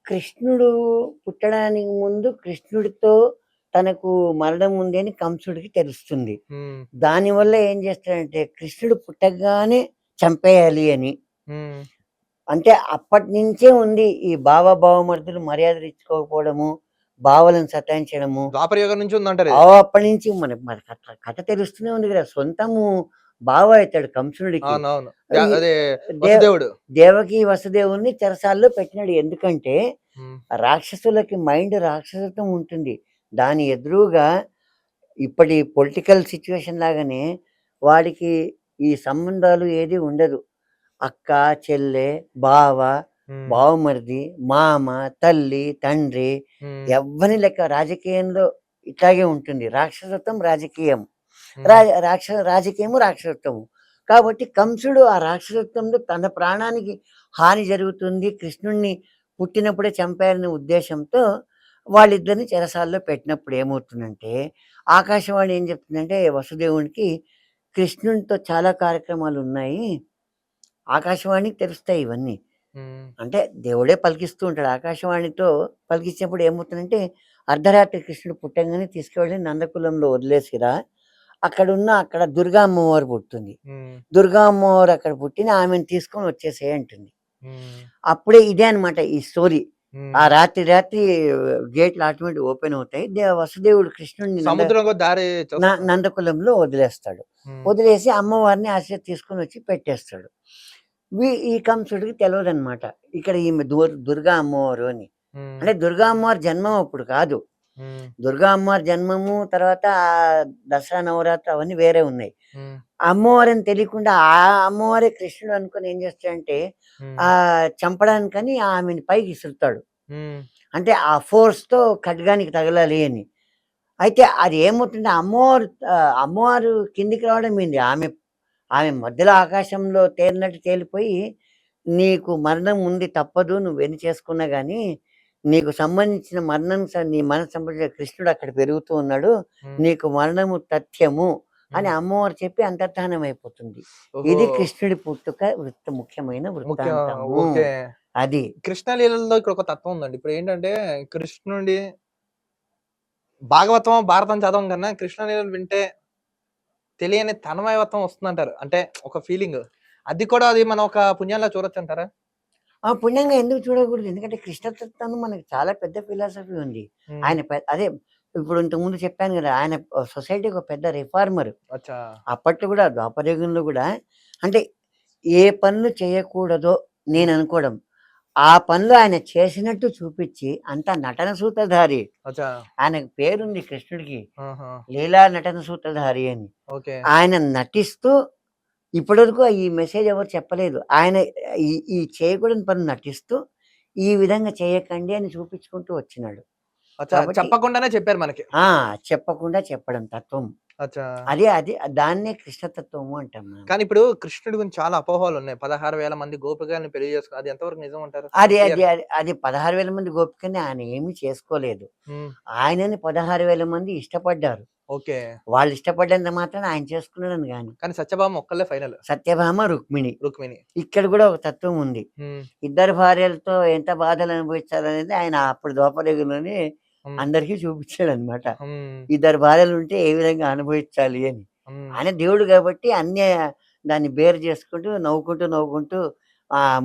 కృష్ణుడు పుట్టడానికి ముందు కృష్ణుడితో తనకు మరణం ఉంది అని కంసుడికి తెలుస్తుంది. హ్మ్. దానివల్ల ఏం చేస్తాడంటే, కృష్ణుడు పుట్టగానే చంపేయాలి అని. హ్మ్. అంటే అప్పటినుంచే ఉంది ఈ బావమరుదులు మర్యాదలు ఇచ్చుకోకపోవడము, బావలను సతాయించడము. ద్వాపర యుగం నుంచి ఉందంటారు ఇది. అప్పటినుంచి మరి కథ తెలుస్తూనే ఉంది కదా! సొంతము బావ అయితాడు కంసుడికి. అవునవును. ఈ అదే దేవ్ వసుదేవుడు. దేవకి వసుదేవుడిని చెరసాల్లో పెట్టినాడు. ఎందుకంటే హ్మ్. రాక్షసులకి రాక్షసత్వం ఉంటుంది. దాని ఎదురుగా ఇప్పటి పొలిటికల్ సిట్యుయేషన్ లాగానే వాడికి ఈ సంబంధాలు ఏది ఉండదు. అక్క, చెల్లె, బావ, హ్మ్. బావమరిది, మామ, తల్లి, తండ్రి హ్మ్. ఎవ్వని లెక్క రాజకీయంలో ఇట్లాగే ఉంటుంది. రాక్షసత్వం రాజకీయం. హ్మ్. రాజకీయము రాక్షసత్వము. కాబట్టి కంసుడు ఆ రాక్షసత్వంలో తన ప్రాణానికి హాని జరుగుతుంది. కృష్ణుడిని పుట్టినప్పుడే చంపేయాలనే ఉద్దేశంతో వాళ్ళిద్దరిని చెరసాల్లో పెట్టినప్పుడు ఏమవుతుందంటే, ఆకాశవాణి ఏం చెప్తుందంటే వసుదేవునికి, కృష్ణునితో చాలా కార్యక్రమాలున్నాయి. ఆకాశవాణికి తెలుస్తాయి ఇవన్నీ. హ్మ్. అంటే దేవుడే పలికిస్తూ ఉంటాడు. ఆకాశవాణితో పలికించినప్పుడు ఏమవుతుందంటే, అర్ధరాత్రి కృష్ణుడు పుట్టంగానే తీసుకువెళ్ళి నందకులంలో వదిలేసిరా. అక్కడ దుర్గా అమ్మవారు పుడుతుంది. హ్మ్. దుర్గా అమ్మవారు అక్కడ పుట్టిన ఆమెను తీసుకొని వచ్చేసేయి అంటుంది. హ్మ్. అప్పుడే ఇదే అనమాట ఈ స్టోరీ. ఆ హ్మ్. రాత్రి గేట్లు ఆటోమేటిక్ ఓపెన్ అవుతాయి. వసుదేవుడు కృష్ణుడిని సముద్రంలో దారి చూస్తాడు. నందకులంలో వదిలేస్తాడు. హ్మ్. వదిలేసి అమ్మవారిని తీసుకొని వచ్చి పెట్టేస్తాడు. ఈ కంసుడికి తెలవదనమాట. ఇక్కడ ఈమె దుర్గా అమ్మవారు అని. హ్మ్. అంటే దుర్గా అమ్మవారి జన్మం అప్పుడు కాదు. హ్మ్. దుర్గా అమ్మవారి జన్మము, తర్వాత దసరా నవరాత్రి అవన్నీ వేరే ఉన్నాయి. హ్మ్. అమ్మవారని తెలియకుండా ఆ అమ్మవారే కృష్ణుడు అనుకుని ఏం చేస్తాడంటే, హ్మ్. చంపడానికని ఆమెని పైకి ఇసురుతాడు. హ్మ్. అంటే ఆ ఫోర్స్‌తో ఖడ్గానికి తగలాలి అని. అయితే అది ఏమవుతుంటే అమ్మవారు కిందికి రావడం ఏంది, ఆమె ఆమె మధ్యలో ఆకాశంలో తేలినట్టు తేలిపోయి, "నీకు మరణం ఉంది తప్పదు. నువ్వెన్ని చేసుకున్నా గానీ, నీకు సంబంధించిన నీ మనకు సంబంధించిన కృష్ణుడు అక్కడ పెరుగుతూ ఉన్నాడు. హ్మ్. నీకు మరణము తథ్యము" అని హ్మ్. అమ్మవారు చెప్పి అంతర్ధానం అయిపోతుంది. ఓహో! ఇది కృష్ణుడి పుట్టుక ముఖ్యమైన ముఖ్య వృత్తాంతము. ఓకే. అది. కృష్ణ లీలల్లో ఇక్కడ ఒక తత్వం ఉందండి. ఇప్పుడేంటంటే కృష్ణుడి భాగవతం, భారతం చదవం కన్నా కృష్ణ లీలలు వింటే తెలియని తన్మయత్వం వస్తుందంటారు. అంటే ఒక ఫీలింగ్. అది మనం ఒక పుణ్యంలా చూడొచ్చంటారా? పుణ్యంగా ఎందుకు చూడకూడదు? ఎందుకంటే కృష్ణతత్వంలో మనకి చాలా పెద్ద ఫిలాసఫీ ఉంది. హ్మ్. ఆయన అదే ఇప్పుడు ఇంతకుముందు చెప్పాను గదా! ఆయన సొసైటీకి ఒక పెద్ద రిఫార్మర్. అచ్చా! అప్పట్లో గూడా ద్వాపరయుగంలో గూడా అంటే ఏ పనులు చేయకూడదో నేననుకోవడం. ఆ పనులు ఆయన చేసినట్టు చూపిచ్చి అంతా నటన సూత్రధారి. అచ్చా! ఆయనకు పేరుంది కృష్ణుడికి. ఆహా! లీలా నటన సూత్రధారి అని. ఓకే. ఆయన నటిస్తూ ఇప్పటివరకు ఈ మెసేజ్ ఎవరు చెప్పలేదు. ఆయన ఈ ఈ చేయకూడని పని నటిస్తూ, ఈ విధంగా చేయకండి అని చూపించుకుంటూ వచ్చినాడు. అచ్చా! కాబట్టి చెప్పకుండానే చెప్పారు మనకి. చెప్పకుండా చెప్పడం తత్వం. అచ్చా. అది దాన్నే కృష్ణతత్వము అంటాం మనం. కానీ ఇప్పుడు కృష్ణుడి గురించి చాలా అపోహలు ఉన్నాయి. 16,000 మంది గోపికల్ని పెళ్లి చేసుకున్నారు. అది ఎంతవరకు నిజం అంటారు? అది అది క్లియర్. అది అది 16,000 మంది గోపికని ఆయన ఏమీ చేసుకోలేదు. హ్మ్. ఆయనని 16,000 మంది ఇష్టపడ్డారు. ఓకే. వాళ్ళు ఇష్టపడ్డంత మాత్రాన ఆయన చేసుకున్నాడని గాని. కానీ సత్యభామ ఒక్కళ్ళే ఫైనల్. సత్యభామ, రుక్మిణి. రుక్మిణి. ఇక్కడ కూడా ఒక తత్వం ఉంది. హ్మ్. ఇద్దరు భార్యలతో ఎంత బాధలు అనుభవించాలనేది ఆయన అప్పుడు ద్వాపరయుగంలోనే హ్మ్. అందరికీ చూపించాడనమాట. హ్మ్. ఇద్దరు భార్యలుంటే ఏ విధంగా అనుభవించాలి అని. హ్మ్. ఆయన దేవుడు కాబట్టి అన్నీ దాన్ని బేర్ చేసుకుంటూ, నవ్వుకుంటూ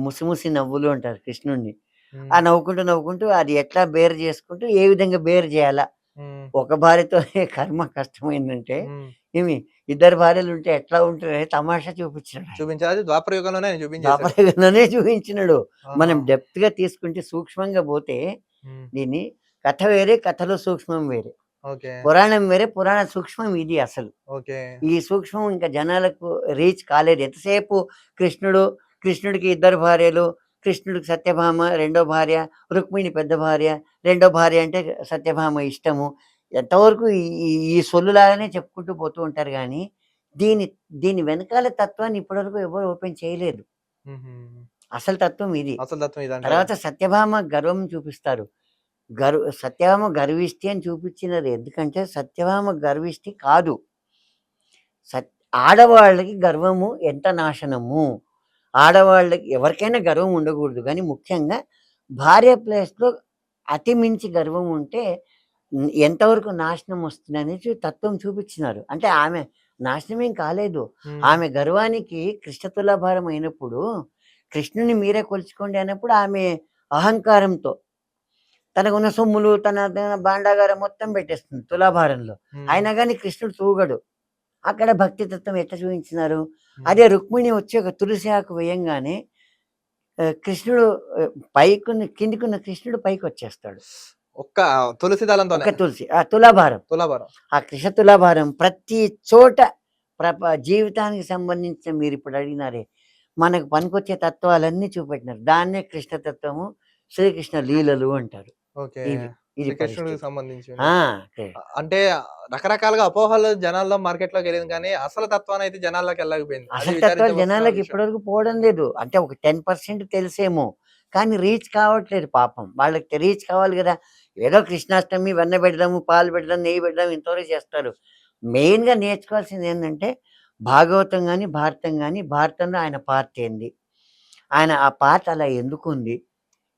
ముసిముసి నవ్వులు అంటారు కృష్ణుడిని. ఆ హ్మ్. నవ్వుకుంటూ అది ఎట్లా బేర్ చేసుకుంటూ ఏ విధంగా బేర్ చేయాలా? హ్మ్. ఒక భార్యతోనే కర్మ కష్టమైందంటే హ్మ్. ఏమి ఇద్దరు భార్యలుంటే ఎట్లా ఉంటదని తమాషా చూపించాడు ఆయన. చూపించారు. అది ద్వాపర యుగంలోనే ఆయన చూపించేసాడు. ద్వాపరయుగంలోనే చూపించినాడు. ఆహా! మనం డెప్త్‌గా తీసుకుంటే సూక్ష్మంగా పోతే హ్మ్. దీన్ని కథ వేరే, కథలో సూక్ష్మం వేరే. ఓకే. పురాణం వేరే, పురాణ సూక్ష్మం ఇది అసలు. ఓకే. ఈ సూక్ష్మం ఇంకా జనాలకు రీచ్ కాలేదు. ఎంతసేపు కృష్ణుడికి ఇద్దరు భార్యలు, కృష్ణుడికి సత్యభామ రెండో భార్య, రుక్మిణి పెద్ద భార్య, రెండో భార్య అంటే సత్యభామ ఇష్టము. ఎంతవరకు ఈ ఈ ఈ సొల్లులాగానే చెప్పుకుంటూ పోతూ ఉంటారు గానీ, దీని దీని వెనకాల తత్వాన్ని ఇప్పటివరకు ఎవరు ఓపెన్ చేయలేదు. హుహు. అసలు తత్వం ఇది. అసలు తత్వం ఇదంటారు. తర్వాత సత్యభామ గర్వం చూపిస్తారు. సత్యభామ గర్విష్టి అని చూపించినది. ఎందుకంటే సత్యభామ గర్విష్టి కాదు. సత్ ఆడవాళ్ళకి గర్వము ఎంత నాశనము. ఆడవాళ్ళకి ఎవరికైనా గర్వం ఉండకూడదు. కానీ ముఖ్యంగా భార్య ప్లేస్‌లో అతి మించి గర్వం ఉంటే ఎంతవరకు నాశనం వస్తుందనేసి తత్వం చూపించినారు. అంటే ఆమె నాశనమేం కాలేదు. హ్మ్. ఆమె గర్వానికి కృష్ణ తులాభారం అయినప్పుడు, కృష్ణుని మీరే కొలుచుకోండి అన్నప్పుడు ఆమె అహంకారంతో తనకున్న సొమ్ములు, తన భాండాగారం మొత్తం పెట్టేస్తుంది తులాభారంలో. హ్మ్. అయినా గాని కృష్ణుడు తూగడు. అక్కడ భక్తి తత్వం ఎట్లా చూయించినారు? హ్మ్. అదే రుక్మిణి వచ్చి ఒక తులసి ఆకు వేయంగానే కృష్ణుడు కిందకున్న కృష్ణుడు పైకొచ్చేస్తాడు. ఒక్క తులసి దళంతోనే. ఒక తులసి. ఆ తులాభారం. తులాభారం. ఆ కృష్ణ తులాభారం ప్రతి చోట జీవితానికి సంబంధించిన మీరిప్పుడు అడిగినారే, మనకు పనికొచ్చే తత్వాలన్నీ చూపెట్టినారు. దాన్నే కృష్ణ తత్వము, శ్రీకృష్ణ లీలలు అంటారు. ఓకే. ఇది శ్రీకృష్ణుడికి పరిస్థితి. సంబంధించినవి. ఆ! ఓకే. అంటే రకరకాలుగా అపోహలు జనాల్లో మార్కెట్‌లోకెళ్ళింది కానీ, అసలు తత్వానైతే జనాల్లోకెళ్ళకపోయింది. అది అసలు తత్వాలు విచారించవలసిన జనాలకి విషయం. ఇప్పటివరకు పోవడం లేదు. అంటే ఒక 10% తెలిసేమో. కానీ రీచ్ కావట్లేదు పాపం. వాళ్ళకి రీచ్ కావాలి గదా! ఏదో కృష్ణాష్టమి వెన్న పెడదాము, పాలు పెడదాం, నెయ్యి పెడదాం ఇంతవరకు చేస్తారు. మెయిన్‌గా నేర్చుకోవాల్సిందేందంటే భాగవతం గాని, భారతం గాని, భారతంలో ఆయన పార్ట్ ఏంది? ఆయన ఆ పార్ట్ అలా ఎందుకుంది?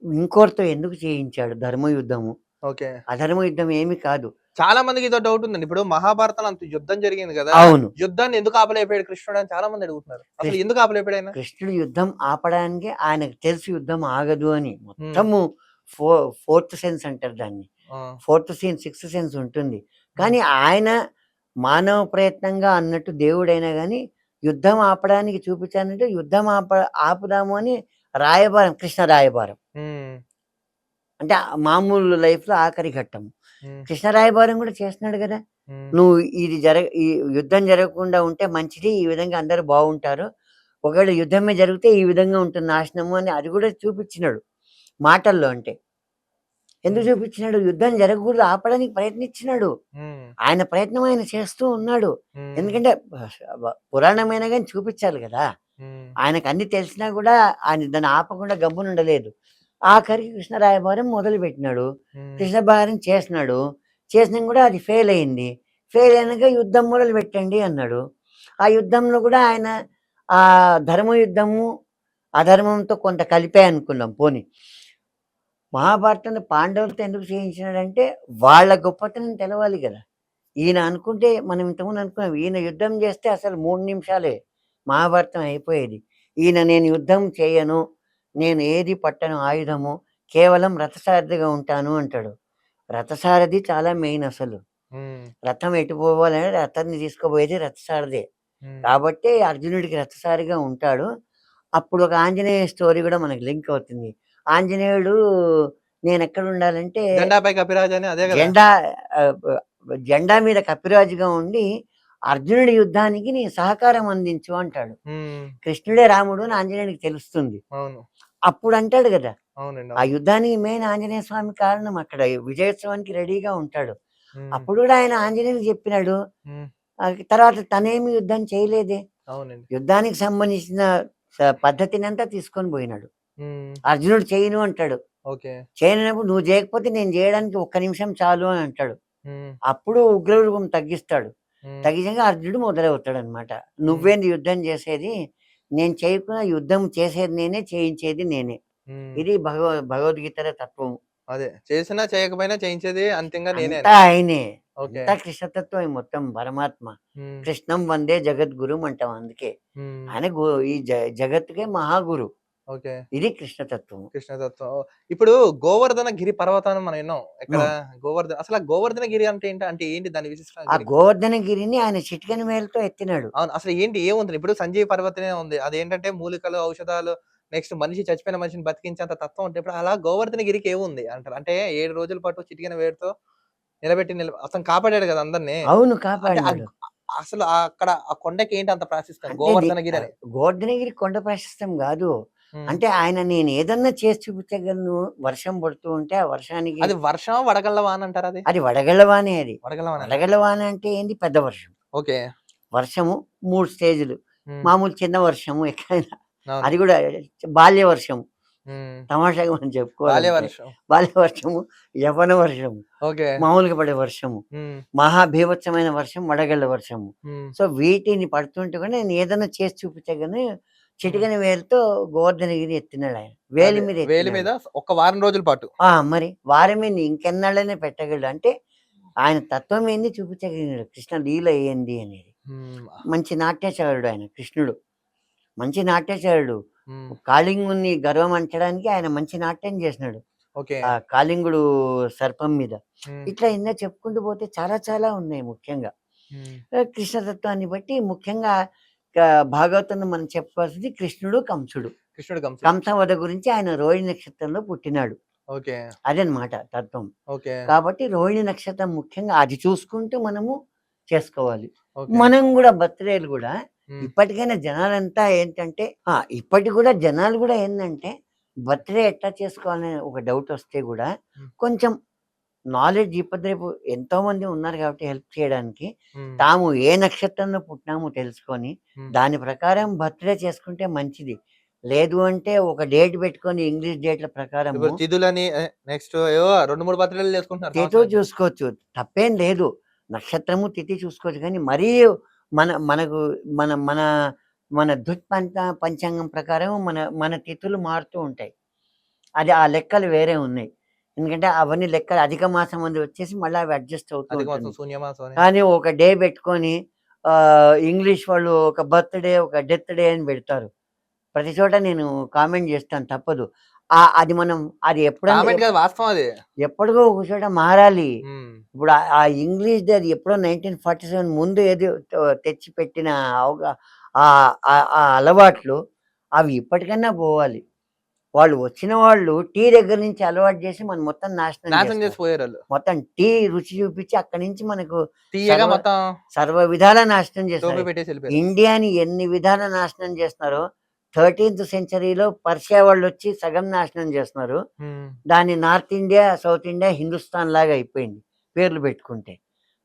ఇంకోరితో ఎందుకు చేయించాడు ధర్మయుద్ధము? ఓకే. అధర్మ యుద్ధం ఏమి కాదు. చాలా మందికి ఇదో డౌట్ ఉందండి. ఇప్పుడు మహాభారతంలో అంత యుద్ధం జరిగింది గదా! అవును. యుద్ధాన్ని ఎందుకు ఆపలేకపోయాడు కృష్ణుడు అని చాలా మంది అడుగుతున్నారు. అసలు కృష్ ఎందుకు ఆపలేకపోయాడు ఆయన? కృష్ణుడు యుద్ధం ఆపడానికి ఆయనకు తెలుసు యుద్ధం ఆగదు అని. హ్మ్. మొత్తము ఫో ఫోర్త్ సెన్స్ అంటారు దాన్ని. ఆ! ఫోర్త్ సెన్స్, సిక్స్త్ సెన్స్ ఉంటుంది. హ్మ్. కానీ ఆయన మానవ ప్రయత్నంగా అన్నట్టు దేవుడైనా గాని యుద్ధం ఆపడానికి చూపించానంటే యుద్ధం ఆపుదాము అని కృష్ణ రాయబారం. హ్మ్. అంటే మామూలు లైఫ్‌లో ఆఖరి ఘట్టం. హ్మ్. కృష్ణ రాయబారం గూడా చేస్తున్నాడు గదా! హ్మ్. నువ్వు ఈ యుద్ధం జరగకుండా ఉంటే మంచిది. ఈ విధంగా అందరూ బావుంటారు. ఒకవేళ యుద్ధమే జరిగితే ఈ విధంగా ఉంటుంది నాశనము అని అది గూడా చూపిచ్చినాడు. మాటల్లో అంటే. ఎందుకు హ్మ్. చూపిచ్చినాడు? యుద్ధం జరగకూడదు ఆపడానికి ప్రయత్నిచ్చినాడు. హ్మ్. ఆయన ప్రయత్నం ఆయన చేస్తూ ఉన్నాడు. హ్మ్. ఎందుకంటే పురాణమైనా గాని చూపిచ్చాలి గదా! హ్మ్. ఆయనకు అన్నీ తెలిసినా గూడా ఆయన దాన్ని ఆపకుండా గమ్మునుండలేదు. ఆఖరికి కృష్ణ రాయబారం మొదలుపెట్టినాడు. హ్మ్. కృష్ణ భారం చేసినాడు. చేసినా గూడా అది ఫెయిల్ అయింది. ఫెయిల్ అయినాక యుద్ధం మొదలుపెట్టండి అన్నాడు. ఆ యుద్ధంలో గూడా ఆయన ధర్మ యుద్ధము, అధర్మంతో కొంత కలిపే అనుకుందాం పోనీ. మహాభారతాన్ని పాండవులతో ఎందుకు చేయించినాడంటే వాళ్ళ గొప్పతనం తెలవాలి గదా! ఈయన అనుకుంటే మనం ఇంతకుముందు అనుకున్నాం. ఈయన యుద్ధం చేస్తే అసలు 3 నిమిషాలే మహాభారతం అయిపోయేది. ఈయన నేను యుద్ధం చేయను. నేను ఏది పట్టను ఆయుధము. కేవలం రథసారథిగా ఉంటాను అంటాడు. రథసారథి చాలా మెయిన్ అసలు. హ్మ్. రథం ఎటు పోవాలంటే రథాన్ని తీసుకుపోయేది రథసారథే. హ్మ్. కాబట్టే అర్జునుడికి రథసారిగా ఉంటాడు. అప్పుడు ఒక ఆంజనేయ స్టోరీ గూడా మనకు లింక్ అవుతుంది. ఆంజనేయుడు నేనెక్కడుండాలంటే జెండాపై కపిరాజు అని అదే గదా! జెండా జెండా మీద కపిరాజుగా ఉండి అర్జునుడి యుద్ధానికి నీ సహకారం అందించు అంటాడు. హ్మ్. కృష్ణుడే రాముడు అని ఆంజనేయుడికి తెలుస్తుంది. అవును. అప్పుడు అంటాడు గదా! అవునండి. ఆ అవును. యుద్ధానికి మెయిన్ ఆంజనేయ స్వామి కారణం అక్కడ విజయోత్సవానికి రెడీగా ఉంటాడు. హ్మ్. అప్పుడు గూడా ఆయన ఆంజనేయునికి జెప్పినాడు. హ్మ్. తర్వాత తనేమి యుద్ధం చేయలేదే. అవునండి. యుద్ధానికి సంబంధించిన పద్ధతినంతా తీసుకొని పోయినాడు. హ్మ్. అర్జునుడు చేయను అంటాడు. ఓకే. చేయనప్పుడు నువ్వు చేయకపోతే నేను చేయడానికి ఒక్క నిమిషం చాలు అని అంటాడు. హ్మ్. అప్పుడు ఉగ్రరూపం తగ్గిస్తాడు. హ్మ్. తగ్గించగా అర్జునుడు మొదలవుతాడనమాట. హ్మ్. నువ్వేంది యుద్ధం చేసేది? నేను చేయకుండా యుద్ధం చేసేది నేనే, చేయించేది నేనే. హ్మ్. ఇది భగవద్గీతలో తత్వం. అదే. చేసినా చేయకపోయినా చేయించేది అంతింగా నేనే అంతా అని. ఆయనే. ఓకే. అంతా కృష్ణతత్వమే మొత్తం పరమాత్మ. హ్మ్. కృష్ణం వందే జగద్గురుం అంటాం అందుకే. హ్మ్. ఆయన ఈ జగత్తుకే మహాగురు. ఓకే. ఇది కృష్ణతత్వము. కృష్ణతత్వం. ఇప్పుడు గోవర్ధనగిరి పర్వతాన్ని మనం విన్నాం. ఎక్కడ? అవును. అసల గోవర్ధనగిరి అంటే ఏంటి? అంటే ఏంటి దాని విశిష్టత ఆ దానికి? గోవర్ధనగిరిని ఆయన చిటికెన వేలుతో ఎత్తినాడు. అవును. అసలు ఏంటి? ఏముంది? ఇప్పుడు సంజీవ పర్వతమే ఉంది. అదేంటంటే మూలికలు, ఔషధాలు నెక్స్ట్ చచ్చిపోయిన మనిషిని బతికించేంత తత్వం ఉంటే ఇప్పుడు అలా గోవర్ధనగిరికి ఏముంది అంటారు? అంటే 7 రోజుల పాటు చిటికెన వేలుతో అతను కాపాడాడు గదా! అందరిని. అవును. అంటే కాపాడినాడు. అసలు అక్కడ ఆ కొండకి ఏంటి అంత ప్రాశస్త్యం? అంటే గోవర్ధనగిరి అని. గోవర్ధనగిరి కొండ ప్రశస్తం గాదు. హ్మ్. అంటే ఆయన నేనేదన్నా చేసి చూపించగలను. వర్షం పడుతూ ఉంటే ఆ వర్షానికి అది వర్షమా? వడగళ్ళ వాన అంటారా అది? అది వడగళ్ళ వానే అది. వడగళ్ళ వానేనా? వడగళ్ళ వాన అంటే ఏంది పెద్ద వర్షం. ఓకే. వర్షము 3 స్టేజులు. హ్మ్. మామూలు చిన్న వర్షము ఎక్కడైనా. అవును. అది గూడా బాల్య వర్షం. హ్మ్. తమాషాగా మనం బాల్య చెప్పుకోవాలంటే. వర్షం. బాల్య వర్షము, యవ్వన వర్షము, ఓకే. మామూలుగా పడే వర్షము, హ్మ్. మహాబీభత్సమైన వర్షం, వడగళ్ళ వర్షము. హ్మ్. సో, వీటిని పడుతుంటే కూడా నేను ఏదన్నా చేసి చూపించగానే హ్మ్. చిటికెన వేలుతో గోవర్ధనగిరి ఎత్తినాడాయన. వేలి అదే. మీద వేలి ఎత్తినాడు. మీద ఒక వారం రోజుల పాటు. మరి వారమేంది ఇంకెన్నాళ్ళైనా పెట్టగలడు. అంటే ఆయన తత్వం ఏంది చూపించగలిగినాడు. కృష్ణ లీల ఏంది అనేది. హ్మ్. మంచి నాట్యాచారుడు ఆయన కృష్ణుడు. మంచి నాట్యాచారుడు. హ్మ్. కాళింగుని గర్వమంచడానికి ఆయన మంచి నాట్యం చేసినాడు. ఓకే. ఆ కాళింగుడు సర్పం మీద. హ్మ్. ఇట్లా ఇంకా చెప్పుకుంటూ పోతే చాలా చాలా ఉన్నాయి ముఖ్యంగా. హ్మ్. కృష్ణతత్వాన్ని బట్టి ముఖ్యంగా భాగవతంలో మనం చెప్పుకోవాల్సింది కృష్ణుడు, కంసుడు. కృష్ణుడు కంసుడు. కంసవధ గురించి ఆయన రోహిణి నక్షత్రంలో పుట్టినాడు. ఓకే. అదనమాట తత్వం. ఓకే. కాబట్టి రోహిణి నక్షత్రం ముఖ్యంగా అది చూసుకుంటూ మనము చేసుకోవాలి. ఓకే. మనం గూడా బర్త్‌డేలు గూడా హ్మ్. ఇప్పటికైనా జనాలంతా ఏంటంటే ఇప్పటికి గూడా జనాలు గూడా ఏందంటే బర్త్‌డే ఎట్లా చేసుకోవాలనే ఒక డౌటొస్తే గూడా హ్మ్. కొంచెం నాలెడ్జ్ ఇప్పటి రేపు ఎంతోమంది ఉన్నారు కాబట్టి హెల్ప్ చేయడానికి. హ్మ్. తాము ఏ నక్షత్రంలో పుట్టినామో తెలుసుకొని హ్మ్. దాని ప్రకారం బర్త్‌డే చేసుకుంటే మంచిది. లేదు అంటే ఒక డేట్ పెట్టుకొని ఇంగ్లీష్ డేట్‌ల ప్రకారము ఇప్పుడు తిథులని నెక్స్ట్ ఏవో 2, 3 బర్త్‌డేలు చేసుకుంటున్నారు తిథులు సంవత్సరానికి. చూసుకోవచ్చు. తప్పేం లేదు. నక్షత్రము, తిథి చూసుకోవచ్చు. కానీ మరీ మనకు మన మన మన పంచాంగం ప్రకారం మన మన తిథులు మారుతూ ఉంటాయి. అది ఆ లెక్కలు వేరే ఉన్నాయి. ఎందుకంటే అవన్నీ లెక్కలు అధిక మాసం అని వచ్చేసి మళ్ళీ అవి అడ్జస్ట్ అవుతూ అధిక మాసం, ఉంటుంది. శూన్యమాసం అని. కానీ ఒక డే పెట్టుకొని ఇంగ్లీష్ వాళ్ళు ఒక బర్త్‌డే, ఒక డెత్ డే అని పెడతారు. ప్రతి చోట నేను కామెంట్ చేస్తాను తప్పదు. అది మనం అది ఎప్పుడన్నా కామెంట్ కాదు వాస్తవం అది. ఎప్పటికో ఒక చోట మారాలి. హ్మ్. ఇప్పుడు ఆ ఇంగ్లీష్‌ది అది ఎప్పుడో 1947 ముందు ఏదో తెచ్చిపెట్టిన ఆ అలవాట్లు అవి ఇప్పటికన్నా పోవాలి. వచ్చిన వాళ్ళు టీ దగ్గర నుంచి అలవాటు చేసి మనం మొత్తం నాశనం నాశనం చేసి చేస్తారు. పోయారాళ్ళు. మొత్తం టీ రుచి చూపించి అక్కడి నుంచి మనకు తీయగా సర్వ మొత్తం సర్వ విధాలా నాశనం టోపీ చేస్తారు. పెట్టేసి ఎళ్ళిపోయారు. ఇండియాని ఎన్ని విధాల నాశనం చేస్తున్నారో 13థ్ సెంచరీలో పర్షియా వాళ్ళొచ్చి సగం నాశనం చేస్తున్నారు. హ్మ్. దాన్ని north India, south India, Hindustan లాగా అయిపోయింది పేర్లు పెట్టుకుంటే.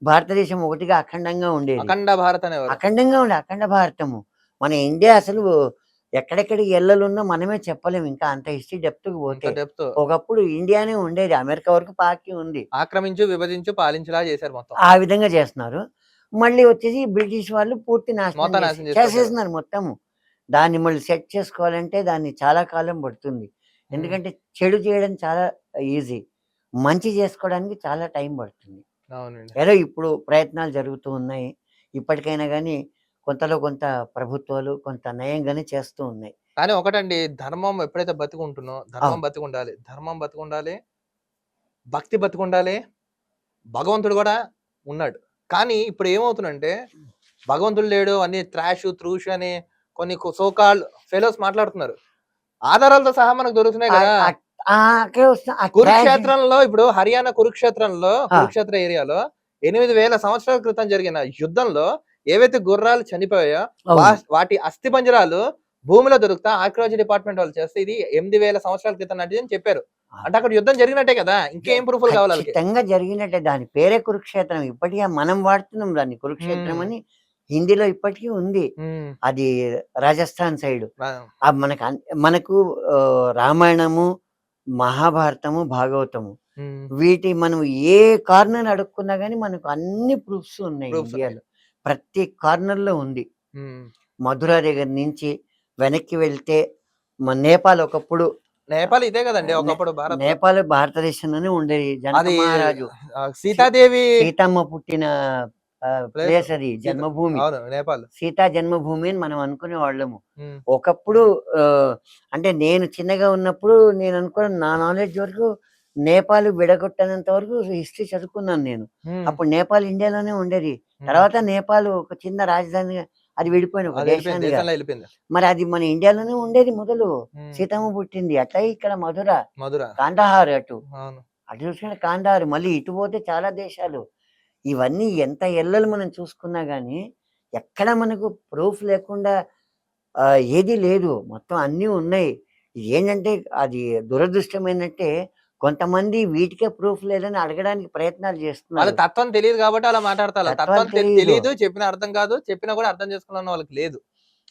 భారతదేశం ఒకటిగా అఖండంగా ఉండేది. అఖండ భారత్ అనేవారు. అఖండంగా ఉండే అఖండ భారతము. మన ఇండియా అసలు ఎక్కడెక్కడికి ఎల్లలుందో మనమే చెప్పలేము. ఇంకా అంత హిస్టరీ డెప్త్‌కి అంత పోతే. డెప్త్. ఒకప్పుడు ఇండియానే ఉండేది. అమెరికా వరకు పాకి ఉంది. ఆక్రమించు, విభజించు, పాలించేలా చేశారు మొత్తం. ఆ విధంగా చేస్తున్నారు. మళ్ళీ వచ్చేసి బ్రిటిష్ వాళ్ళు పూర్తి నాశనం మొత్తం నాశనం చేసి పెట్టారు. చేసేస్తున్నారు మొత్తము. దాన్ని మళ్ళీ సెట్ చేసుకోవాలంటే దాన్ని చాలా కాలం పడుతుంది. హ్మ్. ఎందుకంటే చెడు చేయడం చాలా ఈజీ. మంచి చేసుకోవడానికి చాలా టైం పడుతుంది. అవునండి. ఏదో ఇప్పుడు ప్రయత్నాలు జరుగుతూ ఉన్నాయి. ఇప్పటికైనా గానీ కొంతలో కొంత ప్రభుత్వాలు కొంత నయంగానే చేస్తూ ఉన్నాయి. కానీ ఒకటండి ధర్మం ఎప్పుడైతే బతికుంటుందో ధర్మం అవును. బతికుండాలి. ధర్మం బతికుండాలి. భక్తి బతికుండాలి. భగవంతుడు గూడా ఉన్నాడు. కానీ ఇప్పుడు ఏమవుతుందంటే భగవంతుడు లేడు అన్ని త్రాషు, త్రూష్ అని కొన్ని సో కాల్డ్ ఫెలోస్ మాట్లాడుతున్నారు. ఆధారాలతో సహా మనకు దొరుకుతున్నాయి ఆహ్, గదా! ఆహ్, అక్కడే వస్తున్న ఆ ట్రాష్ కురుక్షేత్రంలో ఇప్పుడు హర్యానా కురుక్షేత్రంలో ఆ! కురుక్షేత్ర ఏరియాలో 8,000 సంవత్సరాల క్రితం జరిగిన యుద్ధంలో ఏవైతే గుర్రాలు చనిపోయాయో అవును. వాటి అస్థిపంజరాలు భూమిలో దొరుకుతా ఆర్కియాలజీ డిపార్ట్మెంట్ వాళ్ళు చేస్తే ఇది 8,000 సంవత్సరాల క్రితం నాటిది అని చెప్పారు. అంటే అక్కడ యుద్ధం జరిగినట్టే కదా, ఇంకేం ప్రూఫ్లు కావాలి వాళ్ళకి? ఖచ్చితంగా జరిగినట్టే. దాని పేరే కురుక్షేత్రం. ఇప్పటికీ మనం వాడుతున్నాం దాన్ని, కురుక్షేత్రం అని హిందీలో ఇప్పటికీ ఉంది. అది రాజస్థాన్ సైడ్. మనకు రామాయణము, మహాభారతము, భాగవతము, వీటి మనం ఏ కార్నర్ అడుక్కున్నా గానీ మనకు అన్ని ప్రూఫ్స్ ఉన్నాయి ఇండియాలో. ప్రతి కార్నర్ లో ఉంది. మధుర దగ్గర నుంచి వెనక్కి వెళ్తే నేపాల్ ఒకప్పుడు, నేపాల్ ఇదే కదండి ఒకప్పుడు నేపాల్ భారతదేశంలోనే ఉండేది. జనక మహారాజు సీతాదేవి సీతమ్మ పుట్టిన ప్లేస్ అది, జన్మభూమి. నేపాల్ సీతా జన్మభూమి అని మనం అనుకునే వాళ్ళము ఒకప్పుడు. అంటే నేను చిన్నగా ఉన్నప్పుడు నేను అనుకున్న, నా నాలెడ్జ్ వరకు నేపాల్ విడగొట్టనంత వరకు హిస్టరీ చదువుకున్నాను నేను. అప్పుడు నేపాల్ ఇండియాలోనే ఉండేది. తర్వాత నేపాల్ ఒక చిన్న రాజధాని, అది విడిపోయిన ఒక దేశాన్ని. మరి అది మన ఇండియాలోనే ఉండేది మొదలు. సీతమ్మ పుట్టింది అట్లా. ఇక్కడ మధుర, కాండహార్, అటు చూసిన కాండహార్, మళ్ళీ ఇటు పోతే చాలా దేశాలు. ఇవన్నీ ఎంత ఎల్లలు మనం చూసుకున్నా గానీ ఎక్కడ మనకు ప్రూఫ్ లేకుండా ఏది లేదు. మొత్తం అన్నీ ఉన్నాయి. ఏంటంటే అది దురదృష్టం ఏంటంటే కొంతమంది వీటికే ప్రూఫ్ లేదని అడగడానికి ప్రయత్నాలు చేస్తున్నారు. తత్వం తెలియదు కాబట్టి అలా మాట్లాడతారు. తత్వం తెలియదు, చెప్పిన అర్థం కాదు, చెప్పినా కూడా అర్థం చేసుకున్న వాళ్ళకి లేదు.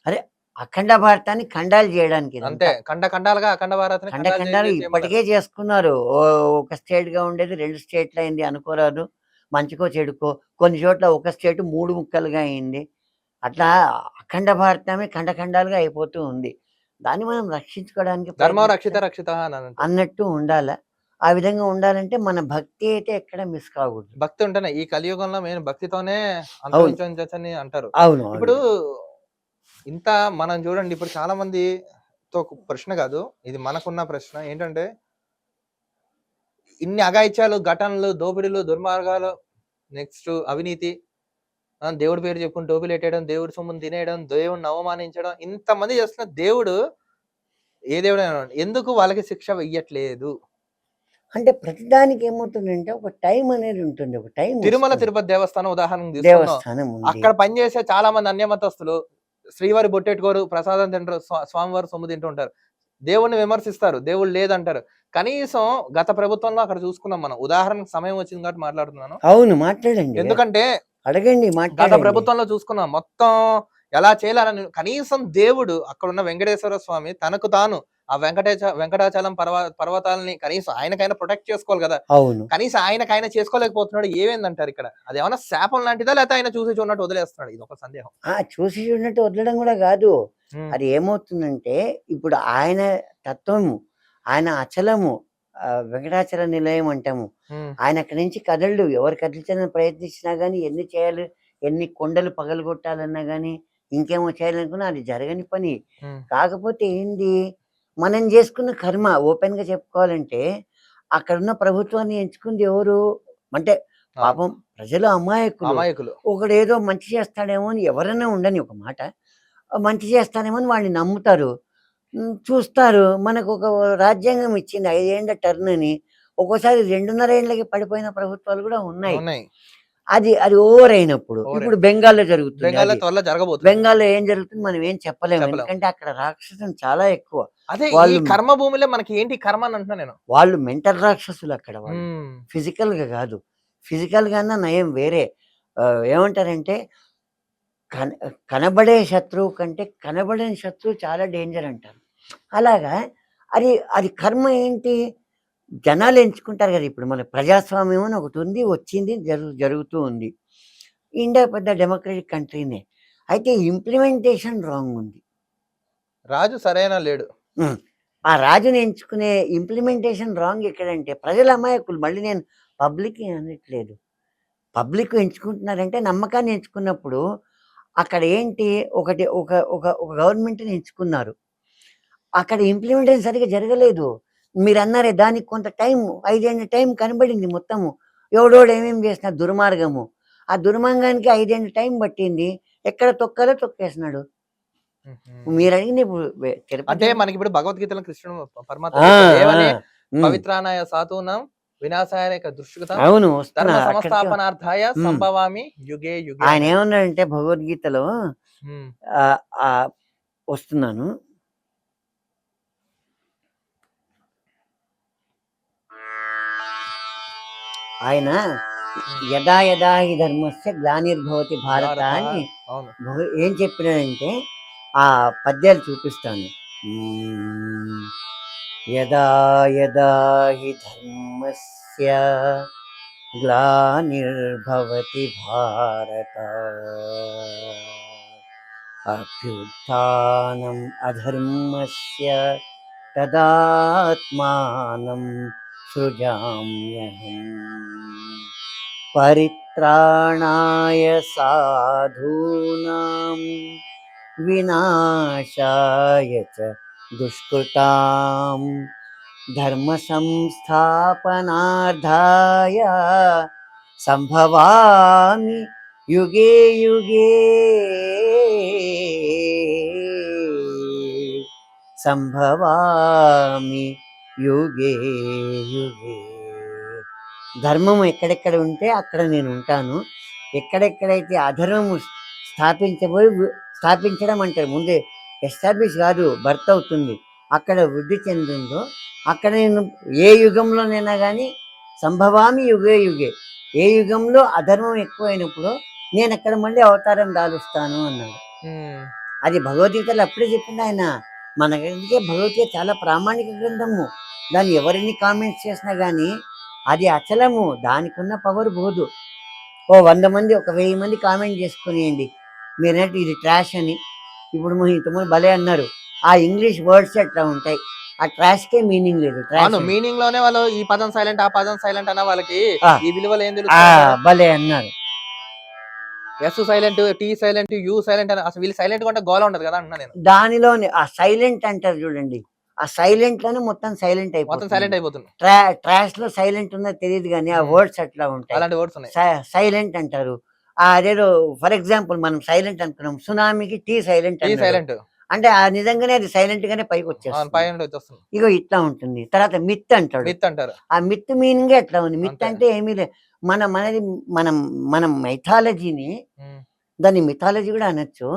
అరే అఖండ భారతాన్ని ఖండాలు చేయడానికి, అంతే ఖండాలుగా అఖండ భారతాన్ని ఖండాలు ఇప్పటికే చేసుకున్నారు. ఒక స్టేట్ గా ఉండేది 2 స్టేట్లు అయింది అనుకోరాదు, మంచికో చెడుకో. కొన్ని చోట్ల ఒక స్టేట్ 3 ముక్కలుగా అయింది. అట్లా అఖండ భారతమే ఖండాలుగా అయిపోతూ ఉంది. దాన్ని మనం రక్షించుకోవడానికి అన్నట్టు ఉండాలి. ఆ విధంగా ఉండాలంటే మన భక్తి అయితే ఎక్కడ మిస్ కాకూడదు. భక్తి ఉంటేనే ఈ కలియుగంలో మెయిన్ భక్తితోనే అంతరించని అంటారు. అవును. ఇప్పుడు ఇంత మనం చూడండి, ఇప్పుడు చాలా మందితో ప్రశ్న కాదు ఇది, మనకున్న ప్రశ్న ఏంటంటే, ఇన్ని అఘాయిత్యాలు, ఘటనలు, దోపిడీలు, దుర్మార్గాలు, నెక్స్ట్ అవినీతి, దేవుడి పేరు చెప్పుకుని టోపీలు పెట్టేయడం, దేవుడి సొమ్మును తినేయడం, దేవుడిని అవమానించడం, ఇంతమంది చేస్తున్న దేవుడు, ఏ దేవుడు ఎందుకు వాళ్ళకి శిక్ష వెయ్యట్లేదు? అంటే ప్రతిదానికి ఏమవుతుందంటే ఒక టైం అనేది ఉంటుంది. ఒక టైం. తిరుమల తిరుపతి దేవస్థానం ఉదాహరణ దేవస్థానం, అక్కడ పనిచేసే చాలా మంది అన్యమతస్తులు శ్రీవారి బొట్టెట్టుకోరు, ప్రసాదం తింటారు, స్వామివారి సొమ్ము తింటూ ఉంటారు, దేవుణ్ణి విమర్శిస్తారు, దేవుడు లేదంటారు. కనీసం గత ప్రభుత్వంలో అక్కడ చూసుకున్నాం మనం. ఉదాహరణకు సమయం వచ్చింది కాబట్టి మాట్లాడుతున్నాను. అవును, మాట్లాడండి. ఎందుకంటే అడగండి. గత ప్రభుత్వంలో చూసుకున్నాం మొత్తం ఎలా చేయాలని. కనీసం దేవుడు అక్కడ ఉన్న వెంకటేశ్వర స్వామి తనకు తాను ఆ వెంకటాచలం పర్వతాలని కనీసం ఆయనకైనా ప్రొటెక్ట్ చేసుకోవాలి కదా. అవును. కనీసం ఆయనకైనా చేసుకోలేకపోతున్నాడు. ఏమేందంటారు ఇక్కడ? అది ఏమన్నా శాపం లాంటిదా, లేకపోతే ఆయన చూసి చూడనట్టు వదిలేస్తున్నాడు? ఇది ఒక సందేహం. చూసి చూడనట్టు వదలడం కూడా కాదు. అది ఏమవుతుందంటే ఇప్పుడు ఆయన తత్వము, ఆయన అచలము, వెంకటాచల నిలయం అంటాము. ఆయన అక్కడి నుంచి కదలడు. ఎవరు కదిలించాలని ప్రయత్నించినా గానీ, ఎన్ని చేయాలి, ఎన్ని కొండలు పగలగొట్టాలన్నా గానీ, ఇంకేమో చేయాలనుకున్నా అది జరగని పని. కాకపోతే ఏంది, మనం చేసుకున్న కర్మ. ఓపెన్ గా చెప్పుకోవాలంటే అక్కడున్న ప్రభుత్వాన్ని ఎంచుకుంది ఎవరు అంటే పాపం ప్రజలు అమాయకులు. ఒకడు ఏదో మంచి చేస్తాడేమో అని, ఎవరైనా ఉండని ఒక మాట, మంచి చేస్తాడేమో అని వాడిని నమ్ముతారు, చూస్తారు. మనకు ఒక రాజ్యాంగం ఇచ్చింది 5 ఏళ్ల టర్న్ అని. ఒక్కోసారి 2.5 ఏళ్ళకి పడిపోయిన ప్రభుత్వాలు కూడా ఉన్నాయి. అది ఓవర్ అయినప్పుడు. ఇప్పుడు బెంగాల్లో జరుగుతుంది. బెంగాల్లో ఏం జరుగుతుంది మనం ఏం చెప్పలేము, ఎందుకంటే అక్కడ రాక్షసం చాలా ఎక్కువ. వాళ్ళు కర్మ భూమిలో మనకి ఏంటి కర్మ అని అంటున్నా నేను. వాళ్ళు మెంటల్ రాక్షసులు అక్కడ. వాళ్ళు ఫిజికల్ గా కాదు, ఫిజికల్ గానే నయం వేరే. ఏమంటారంటే కనబడే శత్రువు కంటే కనబడని శత్రువు చాలా డేంజర్ అంటారు. అలాగా అది కర్మ ఏంటి, జనాలు ఎంచుకుంటారు కదా. ఇప్పుడు మన ప్రజాస్వామ్యం అని ఒకటి ఉంది, వచ్చింది, జరుగుతూ ఉంది. ఇండియా పెద్ద డెమోక్రటిక్ కంట్రీనే. అయితే ఇంప్లిమెంటేషన్ రాంగ్ ఉంది. రాజు సరైన లేడు. ఆ రాజుని ఎంచుకునే ఇంప్లిమెంటేషన్ రాంగ్ ఎక్కడంటే ప్రజల అమాయకులు. మళ్ళీ నేను పబ్లిక్ అనట్లేదు, పబ్లిక్ ఎంచుకుంటున్నారంటే నమ్మకాన్ని ఎంచుకున్నప్పుడు అక్కడ ఏంటి, ఒక గవర్నమెంట్ని ఎంచుకున్నారు, అక్కడ ఇంప్లిమెంటేషన్ సరిగ్గా జరగలేదు. మీరు అన్నారే దానికి కొంత టైం, 5 ఏళ్ళ టైం కనబడింది మొత్తము. ఎవడోడు ఏమేమి చేసిన దుర్మార్గము, ఆ దుర్మార్గానికి 5 ఏళ్ళ టైం పట్టింది. ఎక్కడ తొక్కాలో తొక్కేసినాడు. మీరు అడిగింది అంటే మనకి ఇప్పుడు భగవద్గీతలో కృష్ణుడు పరమాత్మ పవిత్రానాయ సాధూనాం వినాశాయ దుష్కృతం ధర్మ సంస్థాపనార్థాయ సంభవామి యుగే యుగే. ఆయన ఏమన్నాడంటే భగవద్గీతలో, వస్తున్నాను, ఆయన యదా యదా హి ధర్మస్య గ్లానిర్భవతి భారత భారత అని అవును ఏం చెప్పినాడంటే ఆ పద్యాలు చూపిస్తాను. యదా యదా హి ధర్మస్య గ్లానిర్భవతి భారత అభ్యుత్థానం అధర్మస్య తదాత్మానం సృజామ్యహం పరిత్రాణాయ సాధూనాం వినాశాయ చ దుష్కృతాం ధర్మ సంస్థాపనార్థాయ సంభవామి యుగే యుగే సంభవామి యుగే యుగే. ధర్మం ఎక్కడెక్కడ ఉంటే అక్కడ నేను ఉంటాను. ఎక్కడెక్కడైతే అధర్మము స్థాపించడం అంటే ముందే ఎస్టాబ్లిష్ కాదు, బర్త్ అవుతుంది, అక్కడ వృద్ధి చెందిందో అక్కడ నేను ఏ యుగంలోనైనా కానీ సంభవామి యుగే యుగే, ఏ యుగంలో అధర్మం ఎక్కువైనప్పుడు నేను అక్కడ మళ్ళీ అవతారం దాలుస్తాను అన్నాడు. అది భగవద్గీతలో అప్పుడే చెప్పింది ఆయన. మనకంటే భగవద్గీత చాలా ప్రామాణిక గ్రంథము. దాన్ని ఎవరిని కామెంట్స్ చేసినా కానీ అది అచలము, దానికి ఉన్న పవర్ పోదు. ఓ 100 మంది 1000 మంది కామెంట్ చేసుకునేయండి మీరంటే ఇది ట్రాష్ అని. ఇప్పుడు ఇంతకుముందు భలే అన్నారు, ఆ ఇంగ్లీష్ వర్డ్స్ అట్లా ఉంటాయి, ఆ ట్రాష్కే మీనింగ్ లేదు. ట్రాష్ మీనింగ్ లోనే వాళ్ళు ఈ పదం సైలెంట్ ఆ పదం సైలెంట్ అన్న వాళ్ళకి ఈ విలువలు ఏం తెలుసు. భలే అన్నారు. S silent, T silent, U silent అని అసలు వీళ్ళు సైలెంట్ అంటే గోల ఉండదు కదా అంటున్నా నేను. దానిలోనే ఆ సైలెంట్ అంటారు చూడండి, ఆ సైలెంట్ లోనే మొత్తం సైలెంట్ అయిపోతుంది. ట్రాష్ లో సైలెంట్ ఉందో తెలియదు కానీ ఆ వర్డ్స్ అట్లా ఉంటాయి, అలాంటి వర్డ్స్ ఉన్నాయి. సైలెంట్ అంటారు. అదేదో ఫర్ ఎగ్జాంపుల్ మనం సైలెంట్ అనుకున్నాం, సునామీకి టీ సైలెంట్ అంటే నిజంగానే అది సైలెంట్ గానే పైకి వచ్చేస్తుంది. ఇగో ఇట్లా ఉంటుంది. తర్వాత మిత్ అంటాడు. ఆ మిత్ మీనింగ్ ఎట్లా ఉంది? మిత్ అంటే ఏమీ లేదు, మనది మనం మైథాలజీని, దాన్ని మిథాలజీ కూడా అనొచ్చు.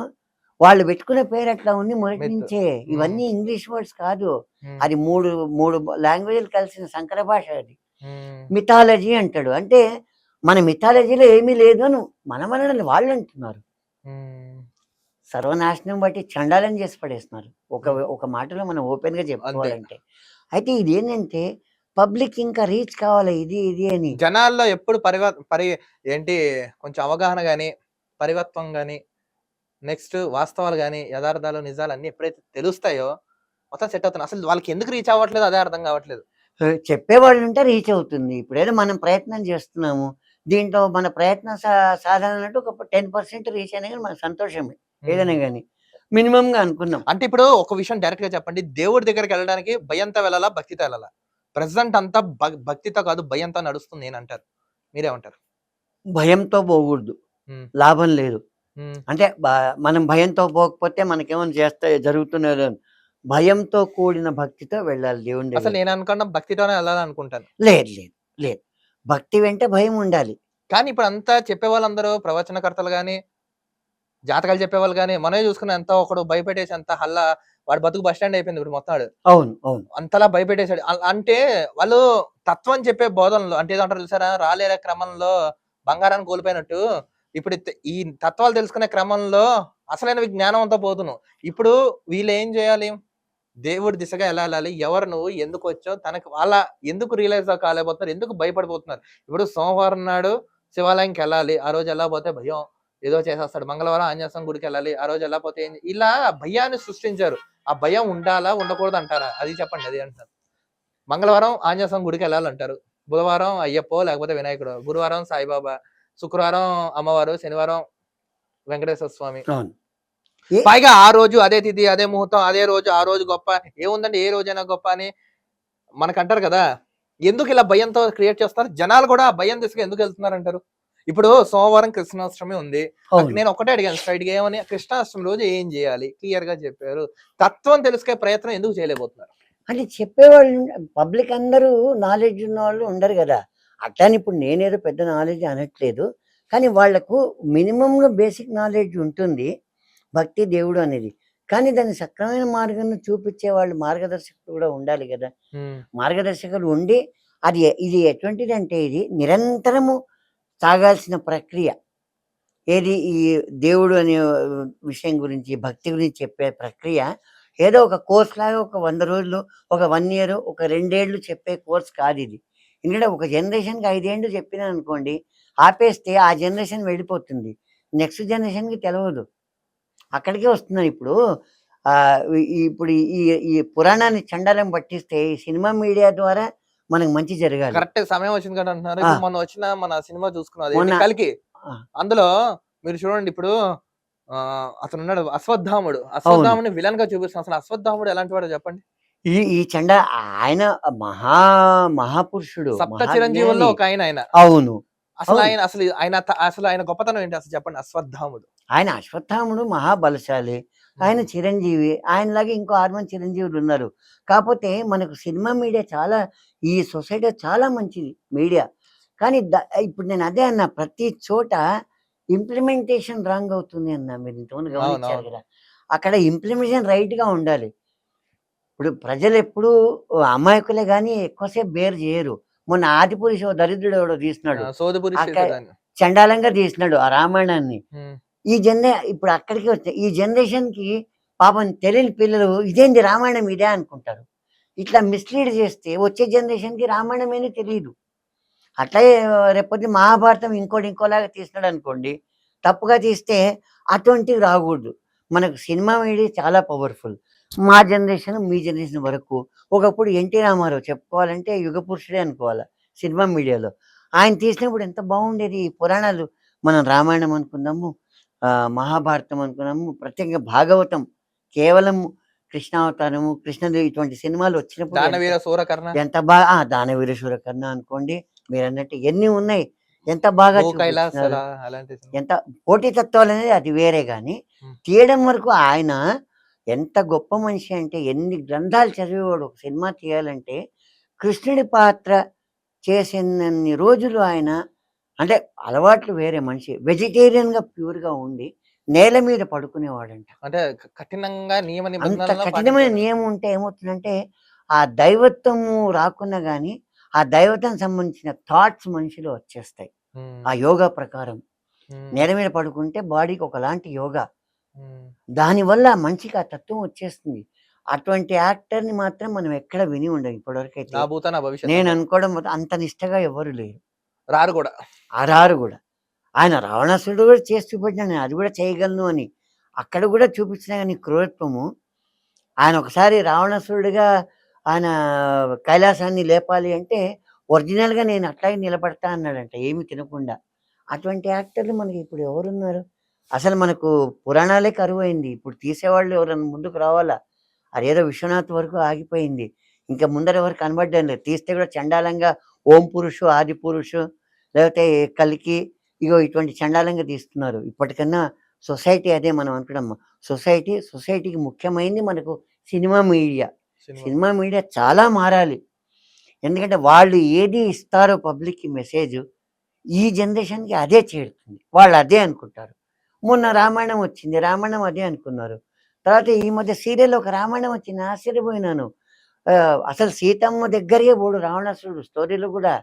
వాళ్ళు పెట్టుకునే పేరు ఎట్లా ఉంది మొదటి నుంచే. ఇవన్నీ ఇంగ్లీష్ వర్డ్స్ కాదు, అది మూడు లాంగ్వేజ్లు కలిసిన సంకర భాష అది. మిథాలజీ అంటాడు. అంటే మన మిథాలజీలో ఏమీ లేదు అని మనల్ని వాళ్ళు అంటున్నారు. సర్వనాశనం బట్టి చండాలని చేసి పడేస్తున్నారు ఒక మాటలో మనం ఓపెన్ గా చెప్పుకోవాలంటే. అయితే ఇది ఏంటంటే పబ్లిక్ ఇంకా రీచ్ కావాలి ఇది అని. జనాల్లో ఎప్పుడు ఏంటి కొంచెం అవగాహన గాని, పరివర్తనం గాని, నెక్స్ట్ వాస్తవాలు గాని, యథార్థాలు నిజాలు అన్ని ఎప్పుడైతే తెలుస్తాయో మొత్తం సెట్ అవుతుంది. అసలు వాళ్ళకి ఎందుకు రీచ్ అవ్వట్లేదు అదే అర్థం కావట్లేదు. చెప్పేవాళ్ళు ఉంటే రీచ్ అవుతుంది. ఇప్పుడేదో మనం ప్రయత్నం చేస్తున్నాము, దీంట్లో మన ప్రయత్న సాధన అన్నట్టు ఒక 10% రీచ్ అయినా కానీ మన సంతోషమే. ఏదైనా కానీ మినిమం గా అనుకున్నాం. అంటే ఇప్పుడు ఒక విషయం డైరెక్ట్ గా చెప్పండి, దేవుడి దగ్గరికి వెళ్ళడానికి భయంతో వెళ్ళాలా, భక్తితో వెళ్ళాలా? ప్రెసెంట్ అంతా భక్తితో కాదు భయంతో నడుస్తుంది అని అంటారు, మీరేమంటారు? భయంతో పోకూడదు, లాభం లేదు. అంటే మనం భయంతో పోకపోతే మనకేమైనా జరుగుతున్నదో భయంతో కూడిన భక్తితో వెళ్ళాలి దేవుడి. అసలు నేను అనుకున్నా భక్తితోనే వెళ్ళాలనుకుంటాను. లేదు భక్తి వెంట భయం ఉండాలి. కానీ ఇప్పుడు అంతా చెప్పే వాళ్ళందరూ ప్రవచనకర్తలు గాని, జాతకాలు చెప్పేవాళ్ళు కానీ మనమే చూసుకున్న ఎంత ఒకడు భయపెట్టేసి అంత హల్లా వాడు బతుకు బస్ స్టాండ్ అయిపోయింది ఇప్పుడు మొత్తం. అవును అంతలా భయపెట్టేశాడు. అంటే వాళ్ళు తత్వం చెప్పే బోధనలు అంటే ఏదంటారు చూసారా, రాలేరే క్రమంలో బంగారాన్ని కోల్పోయినట్టు ఇప్పుడు ఈ తత్వాలు తెలుసుకునే క్రమంలో అసలైన జ్ఞానంతో పోతున్నావు. ఇప్పుడు వీళ్ళు ఏం చేయాలి, దేవుడి దిశగా ఎలా వెళ్ళాలి, ఎవరు నువ్వు, ఎందుకు వచ్చావు, తనకు వాళ్ళ ఎందుకు రియలైజ్ కాలేకపోతున్నారు, ఎందుకు భయపడిపోతున్నారు. ఇప్పుడు సోమవారం నాడు శివాలయంకి వెళ్ళాలి, ఆ రోజు వెళ్ళకపోతే భయం, ఏదో చేసేస్తాడు. మంగళవారం ఆంజనేయ స్వామి గుడికి వెళ్ళాలి, ఆ రోజు వెళ్ళకపోతే ఇలా భయాన్ని సృష్టించారు. ఆ భయం ఉండాలా ఉండకూడదు అంటారా, అది చెప్పండి. అది అంటారు మంగళవారం ఆంజనేయ స్వామి గుడికి వెళ్ళాలంటారు, బుధవారం అయ్యప్పో లేకపోతే వినాయకుడు, గురువారం సాయిబాబా, శుక్రవారం అమ్మవారు, శనివారం వెంకటేశ్వర స్వామి. పైగా ఆ రోజు అదే తిథి అదే ముహూర్తం అదే రోజు, ఆ రోజు గొప్ప ఏముందండి, ఏ రోజైనా గొప్ప అని మనకంటారు కదా. ఎందుకు ఇలా భయంతో క్రియేట్ చేస్తారు? జనాలు కూడా భయం దిశగా ఎందుకు వెళ్తున్నారు అంటారు? ఇప్పుడు సోమవారం కృష్ణాష్టమి ఉంది, నేను ఒకటే అడిగాను స్ట్రైట్ గా, ఏమని కృష్ణాష్టమి రోజు ఏం చేయాలి క్లియర్ గా చెప్పారు. తత్వం తెలుసుకే ప్రయత్నం ఎందుకు చేయలేకపోతున్నారు? అంటే చెప్పేవాళ్ళు పబ్లిక్ అందరూ నాలెడ్జ్ ఉన్న వాళ్ళు ఉండరు కదా. అట్లాని ఇప్పుడు నేనేదో పెద్ద నాలెడ్జ్ అనట్లేదు, కానీ వాళ్లకు మినిమంగా బేసిక్ నాలెడ్జ్ ఉంటుంది భక్తి దేవుడు అనేది. కానీ దాన్ని సక్రమైన మార్గాన్ని చూపించే వాళ్ళు మార్గదర్శకులు కూడా ఉండాలి కదా. మార్గదర్శకులు ఉండి ఇది ఎటువంటిదంటే ఇది నిరంతరము సాగాల్సిన ప్రక్రియ. ఏది ఈ దేవుడు అనే విషయం గురించి, భక్తి గురించి చెప్పే ప్రక్రియ ఏదో ఒక కోర్స్‌లాగా ఒక 100 రోజులు, ఒక 1 ఇయర్, ఒక 2 ఏళ్ళు చెప్పే కోర్స్ కాదిది. ఎందుకంటే ఒక జనరేషన్‌కి 5 ఏండ్లు చెప్పినాననుకోండి, ఆపేస్తే ఆ జనరేషన్ వెళ్ళిపోతుంది. నెక్స్ట్ జనరేషన్‌కి తెలవదు. అక్కడికే వస్తున్నాను ఇప్పుడు. ఇప్పుడు ఈ ఈ పురాణాన్ని చండాలం పట్టిస్తే ఈ సినిమా మీడియా ద్వారా మనకు మంచి జరగాలి. కరెక్ట్ సమయం వచ్చింది కదా అంటున్నారు. ఆ! ఇప్పుడు మొన్న వచ్చిన మన సినిమా చూసుకున్నాం. అదేంటి మొన్న 'కల్కి'. ఆ! అందులో మీరు చూడండి ఇప్పుడు అతనున్నాడు అశ్వత్థాముడు. అవును. అశ్వత్థాముడిని విలన్‌గా చూపిస్తున్నారు. అసలు అశ్వత్థాముడు ఎలాంటి వాడో చెప్పండి? ఈ ఈ ఆయన మహాపురుషుడు, సప్త చిరంజీవుల్లో మహాజ్ఞాని. ఒక ఆయన. అవును. అవును. అసలు ఆయన గొప్పతనం ఏంటి అసలు చెప్పండి అశ్వత్థాముడు? ఆయన అశ్వత్థాముడు మహాబలశాలి. ఆయన చిరంజీవి. ఆయనలాగా ఇంకో 6 మంది చిరంజీవులున్నారు. కాపోతే మనకు సినిమా మీడియా చాలా ఈ సొసైటీలో చాలా మంచిది మీడియా. కానీ ఇప్పుడు నేను అదే అన్నా ప్రతి చోట ఇంప్లిమెంటేషన్ రాంగ్ అవుతుంది అన్నా. మీరు ఇంతకుముందు గమనించారు అవునవును. కదా! అక్కడ ఇంప్లిమెంటేషన్ రైట్‌గా ఉండాలి. ఇప్పుడు ప్రజలెప్పుడూ అమాయకులే గానీ ఎక్కువ సేపు బేర్ జేయరు. మొన్న 'ఆదిపురుష్' ఓ దరిద్రుడు ఎవడో తీస్తున్నాడు. సోదిపురి అక్క శేషాదాన్ని. చండాలంగా తీసినాడు ఆ రామాయణాన్ని. హ్మ్. ఇప్పుడు అక్కడికే వచ్చాయి. ఈ జనరేషన్‌కి పాపం తెలియని పిల్లలు ఇదేంది రామాయణం ఇదా అనుకుంటారు. ఇట్లా మిస్‌లీడ్ చేస్తే వచ్చే జనరేషన్‌కి రామాయణం ఏందో తెలీదు. అట్లాగే రేపొద్దున మహాభారతం ఇంకోడు ఇంకోలాగా తీసినాడనుకోండి, తప్పుగా తీస్తే అటువంటివి రాకూడదు. మనకు సినిమా మీడియా చాలా పవర్‌ఫుల్. మా జనరేషన్, మీ జనరేషన్ వరకు ఒకప్పుడు 'ఎన్టీ రామారావు' చెప్పుకోవాలంటే యుగ పురుషుడే అనుకోవాలా సినిమా మీడియాలో. ఆయన తీసినప్పుడు ఎంత బాగుండేది. ఈ పురాణాలు మనం రామాయణం అనుకుందాము, మహాభారతం అనుకున్నాము, ప్రత్యేకంగా భాగవతం కేవలం కృష్ణావతారము, కృష్ణుడు ఇటువంటి సినిమాలు వచ్చినప్పుడు ఎంత 'దానవీర సూరకర్ణ', ఎంత బా ఆ! 'దానవీర శూరకర్ణ' అనుకోండి. మీరన్నట్టు ఎన్ని ఉన్నాయి. ఎంత బాగా 'భూ చూపించినారు. కైలాసల' అలాంటి సినిమా. ఎంత పోటీతత్వాలనేది అది వేరే గాని, హ్మ్. తీయడం వరకు ఆయన ఎంత గొప్ప మనిషి అంటే ఎన్ని గ్రంథాలు చదివేవాడు. ఒక సినిమా తీయాలంటే కృష్ణుడి పాత్ర చేసినన్ని రోజులు ఆయన అంటే అలవాట్లు వేరే మనిషి. వెజిటేరియన్‌గా ప్యూర్‌గా ఉండి నేల మీద పడుకునేవాడంట. అంటే కఠినంగా నియమ అంత నిబంధనలను కఠినమైన పాటించేవాడు. నియమం ఉంటే ఏమవుతుందంటే, ఆ దైవత్వము రాకున్నా గానీ, ఆ దైవత్వం సంబంధించిన థాట్స్ మనిషిలో వచ్చేస్తాయి. హ్మ్. ఆ యోగా ప్రకారం. హ్మ్. నేల మీద పడుకుంటే బాడీకి ఒకలాంటి యోగా. హ్మ్. దానివల్ల మనిషికి ఆ తత్వం వచ్చేస్తుంది. అటువంటి యాక్టర్‌ని మాత్రం మనం ఎక్కడ విని ఉండం ఇప్పటివరకైతే. 'నా భూత నా భవిష్యత్' నేను అంటారు. అనుకోవడం అంత నిష్టగా ఎవరు లేరు. రారు గూడా. ఆరారు గూడా. ఆయన రావణాసురుడు గూడా చేసి చూపెట్టినాడు. నేను అది గూడా చేయగలను అని. అక్కడ గూడా చూపించినా గాని క్రూరత్వము ఆయన ఒకసారి రావణాసురుడిగా ఆయన కైలాసాన్ని లేపాలి అంటే, ఒరిజినల్‌గా నేను అట్లాగే నిలబడతా అన్నాడంట ఏమి తినకుండా. అటువంటి యాక్టర్లు మనకి ఇప్పుడు ఎవరున్నారు? అసలు మనకు పురాణాలే కరువైంది. ఇప్పుడు తీసేవాళ్ళు ఎవరైనా ముందుకు రావాలా? అదేదో 'విశ్వనాథ్' వరకు ఆగిపోయింది. ఇంక ముందర ఎవరు కనపడ్డం లేదు. తీస్తే కూడా చండాలంగా 'ఓం పురుషు', 'ఆది పురుషు' లేకపోతే 'కల్కి' ఇగో ఇటువంటి చండాలంగా తీస్తున్నారు. ఇప్పటికన్నా సొసైటీ అదే మనం అనుకున్నాం. సొసైటీకి ముఖ్యమైనది మనకు cinema media. Cinema. Cinema media చాలా మారాలి. ఎందుకంటే వాళ్ళు ఏది ఇస్తారో పబ్లిక్‌కి మెసేజు, ఈ జనరేషన్‌కి అదే చేరుతుంది. వాళ్ళు అదే అనుకుంటారు. మొన్న రామాయణం వచ్చింది. రామాయణం అదే అనుకున్నారు. తర్వాత ఈ మధ్య సీరియల్‌లో ఒక రామాయణం వచ్చింది. ఆశ్చర్యపోయినాను. అసలు సీతమ్మ దగ్గరికే పోడు రావణాసురుడు స్టోరీలో గూడా.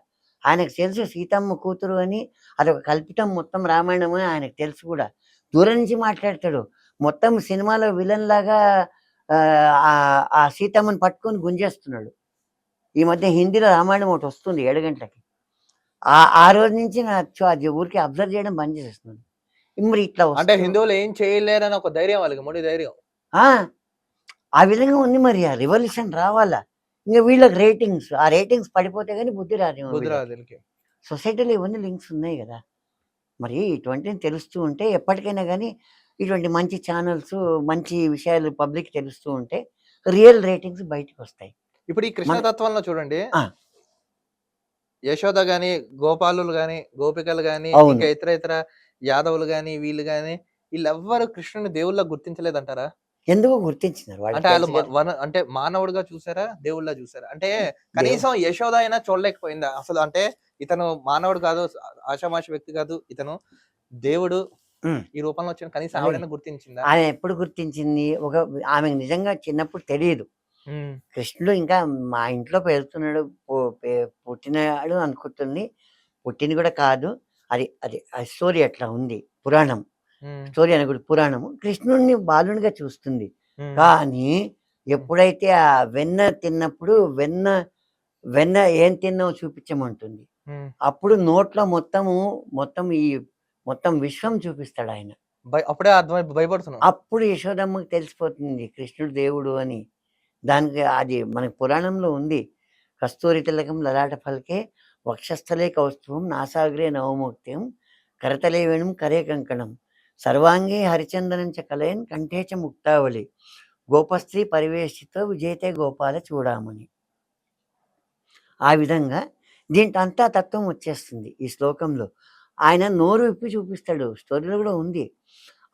ఆయనకు తెలుసు సీతమ్మ కూతురు అని. అదొక కల్పితం మొత్తం రామాయణం అని ఆయనకు తెలుసు గూడా. దూరం నుంచి మాట్లాడతాడు. మొత్తం సినిమాలో విలన్‌లాగా ఆ సీతమ్మని పట్టుకొని గుంజేస్తున్నాడు. ఈ మధ్య హిందీలో రామాయణం ఒకటొస్తుంది 7 గంటలకి. ఆ రోజు నుంచి అది ఊరికే అబ్జర్వ్ చేయడం బంద్ చేసేస్తున్నాను. మరి ఇట్లా అంటే వస్తూ హిందువులు ఏం చేయలేరని ఒక ధైర్యం వాళ్ళకి మొండి ధైర్యం. ఆ! ఆ విధంగా ఉంది మరి. ఆ రివల్యూషన్ రావాలా. ఇంక వీళ్ళకి రేటింగ్స్. ఆ రేటింగ్స్ పడిపోతే గాని బుద్ధి రాదేమో బుద్ధి రాదు వీళ్ళకి. వీళ్ళకి. సొసైటీలో ఇవన్నీ లింక్స్ ఉన్నాయి గదా! మరి ఇటువంటివి తెలుస్తూ ఉంటే ఎప్పటికైనా గానీ ఇటువంటి మంచి ఛానెల్స్, మంచి విషయాలు పబ్లిక్‌కి తెలుస్తూ ఉంటే రియల్ రేటింగ్స్ బయటికొస్తాయి. ఇప్పుడు ఈ కృష్ణ మన తత్వంలో చూడండి, ఆ! యశోద గాని, గోపాలులు గాని, గోపికలు గాని, అవును. ఇంకా ఇతర యాదవులు గాని, వీళ్ళు గాని ఈళ్ళెవ్వరు కృష్ణుడిని దేవుడిలా గుర్తించలేదంటారా? ఎందుకో గుర్తించినారు. వాళ్ళకి అంటే ఆళ్ళు తెలుసు గదా! అంటే మానవుడిగా చూసారా? దేవుడిలా చూసారా? అంటే దేవ్ కనీసం యశోద అయినా చూడలేకపోయిందా? అసలు అంటే ఇతను మానవుడు కాదు, ఆషామాషి వ్యక్తి కాదు. ఇతను దేవుడు హ్మ్. ఈ రూపంలో వచ్చిన కనీసం అదే. ఆవిడైనా గుర్తించిందా? ఆమె ఎప్పుడు గుర్తించింది? ఆమెకు నిజంగా చిన్నప్పుడు తెలీదు. హ్మ్. కృష్ణుడు ఇంకా మా ఇంట్లో పెరుగుతున్నాడు, పుట్టినాడు అనుకుంటుంది. పుట్టింది కూడా కాదు. అది అది ఆ స్టోరీ అట్లా ఉంది. పురాణం. హ్మ్. స్టోరీ అనకూడదు, పురాణము. కృష్ణుడిని బాలునిగా చూస్తుంది. హ్మ్. కానీ హ్మ్. ఎప్పుడైతే ఆ వెన్న తిన్నప్పుడు వెన్న వెన్న ఏం తిన్నావో చూపించమంటుంది. హ్మ్. అప్పుడు నోట్లో మొత్తం మొత్తం విశ్వం చూపిస్తాడాయన. అప్పుడే అర్థమై భయపడుతున్నాం. అప్పుడు యశోదమ్మకి తెలిసిపోతుంది కృష్ణుడు దేవుడు అని. దానికి అది మనకి పురాణంలో ఉంది. కస్తూరి తిలకం లలాట ఫలకే వక్షస్థలే కౌస్తుభం నాసాగ్రే నవమోక్త్యం కరతలే వేణుం కరే కంకణం సర్వాంగే హరిచందనం చ కలయన్ కంఠే చ ముక్తావళి గోపస్త్రీ పరివేషితో విజేతే గోపాల చూడామణి. ఆ విధంగా దీంట్లో అంతా తత్వం వచ్చేస్తుంది ఈ శ్లోకంలో. ఆయన నోరు విప్పి చూపిస్తాడు. స్టోరీలో కూడా ఉంది.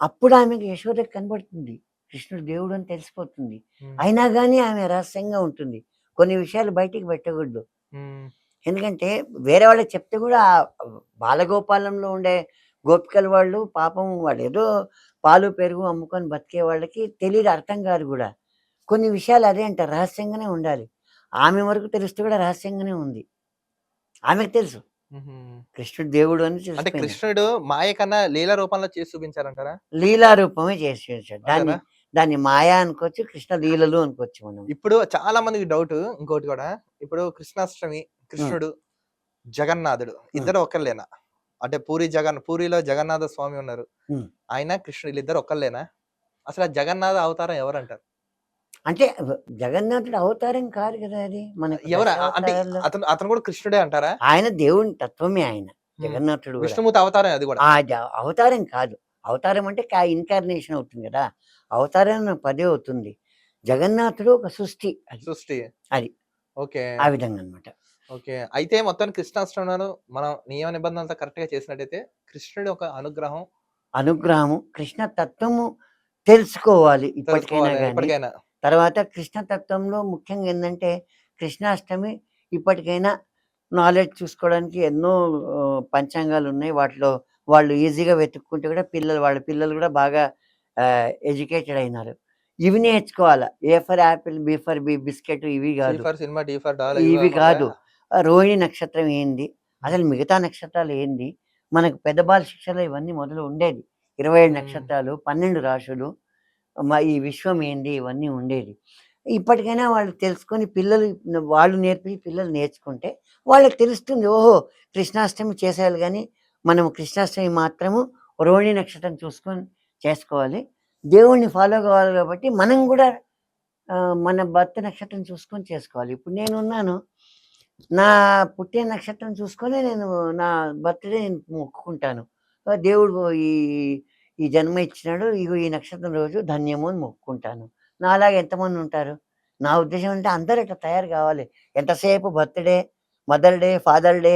అప్పుడు ఆమెకి యశోదకి కనబడుతుంది. కృష్ణుడు దేవుడు అని తెలిసిపోతుంది. హ్మ్. అయినా గానీ ఆమె రహస్యంగా ఉంటుంది. కొన్ని విషయాలు బయటికి పెట్టకూడదు. హ్మ్. ఎందుకంటే వేరే వాళ్ళకి చెప్తే కూడా బాలగోపాలంలో ఉండే గోపికల వాళ్ళు పాపం వాళ్ళేదో పాలు, పెరుగు అమ్ముకొని బతికే వాళ్ళకి తెలీదు, అర్థం కాదు గూడా. కొన్ని విషయాలు అదే అంటారు, రహస్యంగానే ఉండాలి. ఆమె వరకు తెలిస్తే కూడా రహస్యంగానే ఉంది. ఆమెకు తెలుసు హుహు. కృష్ణుడు దేవుడు అని అంటే తెలిసిపోయింది. కృష్ణుడు మాయ కన్నా లీల రూపంలో చేసి చూపించారంటారా? లీలా రూపమే చేసి చూపించాడు. దాన్ని అంతేనా? దాన్ని మాయా అనుకోవచ్చు, కృష్ణ లీలలు అనుకోవచ్చు మనం. ఇప్పుడు చాలా మందికి డౌట్ ఇంకోటి గూడా. ఇప్పుడు కృష్ణాష్టమి, హ్మ్. కృష్ణుడు, జగన్నాథుడు హ్మ్. ఇద్దరు ఒకళ్ళేనా? అంటే పూరిలో జగన్నాథ స్వామి ఉన్నారు. హ్మ్. ఆయన, కృష్ణుడు వీళ్ళిద్దరు ఒక్కళ్ళేనా? అసలు ఆ జగన్నాథ అవతారం ఎవరంటారు? అంటే జగన్నాథుడు అవతారం కాదు కదా అది. మనకు అంటే దశావతారాల్లో అతను అతను కూడా కృష్ణుడే అంటారా? ఆయన దేవుని తత్వమే ఆయన. హ్మ్. జగన్నాథుడు గూడా. విష్ణుమూర్తి అవతారమే అది గూడా. ఆ! అవతారం కాదు. అవతారం అంటే ఇన్‌కార్నేషన్ అవుతుంది గదా! అవతారం అన్న పదే అవుతుంది. జగన్నాథుడు ఒక సృష్టి అది. సృష్టి. అది. ఓకే. ఆ విధంగా అన్నమాట. ఓకే. అయితే మొత్తానికి కృష్ణాష్టమినాడు మనం నియమ నిబంధనలతో కరెక్ట్‌గా చేసినట్టయితే కృష్ణుడి ఒక అనుగ్రహం అనుగ్రహము, కృష్ణ తత్వము తెలుసుకోవాలి ఇప్పటికైనా తెలుసుకోవాలి గాని. ఇప్పటికైనా. తర్వాత కృష్ణ తత్వంలో ముఖ్యంగా ఏందంటే, కృష్ణాష్టమి ఇప్పటికైనా నాలెడ్జ్ చూసుకోవడానికి ఎన్నో పంచాంగాలున్నాయి. వాటిలో వాళ్ళు ఈజీగా వెతుక్కుంటే కూడా వాళ్ళ పిల్లలు గూడా బాగా ఎడ్యుకేటెడ్ అయినారు. ఇవి నేర్చుకోవాలా. A for apple, B for biscuit ఇవి సి గాదు. For cinema, D for doll ఇవి ఇవి కాకుండా గాదు. రోహిణి నక్షత్రం ఏంది? హ్మ్. అసలు మిగతా నక్షత్రాలు ఏంది? మనకు పెద్ద బాల శిక్షలో ఇవన్నీ మొదలు ఉండేది. 27 హ్మ్. నక్షత్రాలు, 12 రాశులు, ఈ విశ్వం ఏంది? ఇవన్నీ ఉండేది. ఇప్పటికైనా వాళ్ళు తెలుసుకొని వాళ్ళు నేర్పి పిల్లలు నేర్చుకుంటే వాళ్ళకి తెలుస్తుంది. ఓహో! కృష్ణాష్టమి చేసేయాలి గానీ, మనం కృష్ణాష్టమి మాత్రము రోహిణి నక్షత్రం చూసుకొని చేసుకోవాలి. దేవుడిని ఫాలో కావాలి కాబట్టి మనం గూడా మన బర్త్ నక్షత్రం చూసుకొని చేసుకోవాలి. ఇప్పుడు నేనున్నాను. నా పుట్టిన నక్షత్రం చూసుకొని నేను నా బర్త్‌డే నేను మొక్కుకుంటాను. దేవుడు ఈ ఈ జన్మ ఇచ్చినాడు. ఇగో ఈ నక్షత్రం రోజు ధన్యము అని మొక్కుకుంటాను. నాలాగా ఎంతమందుంటారు? నా ఉద్దేశ్యం అంటే అందరూ ఇట్లా తయారు గావాలి. ఎంతసేపు birthday, mother day, father day,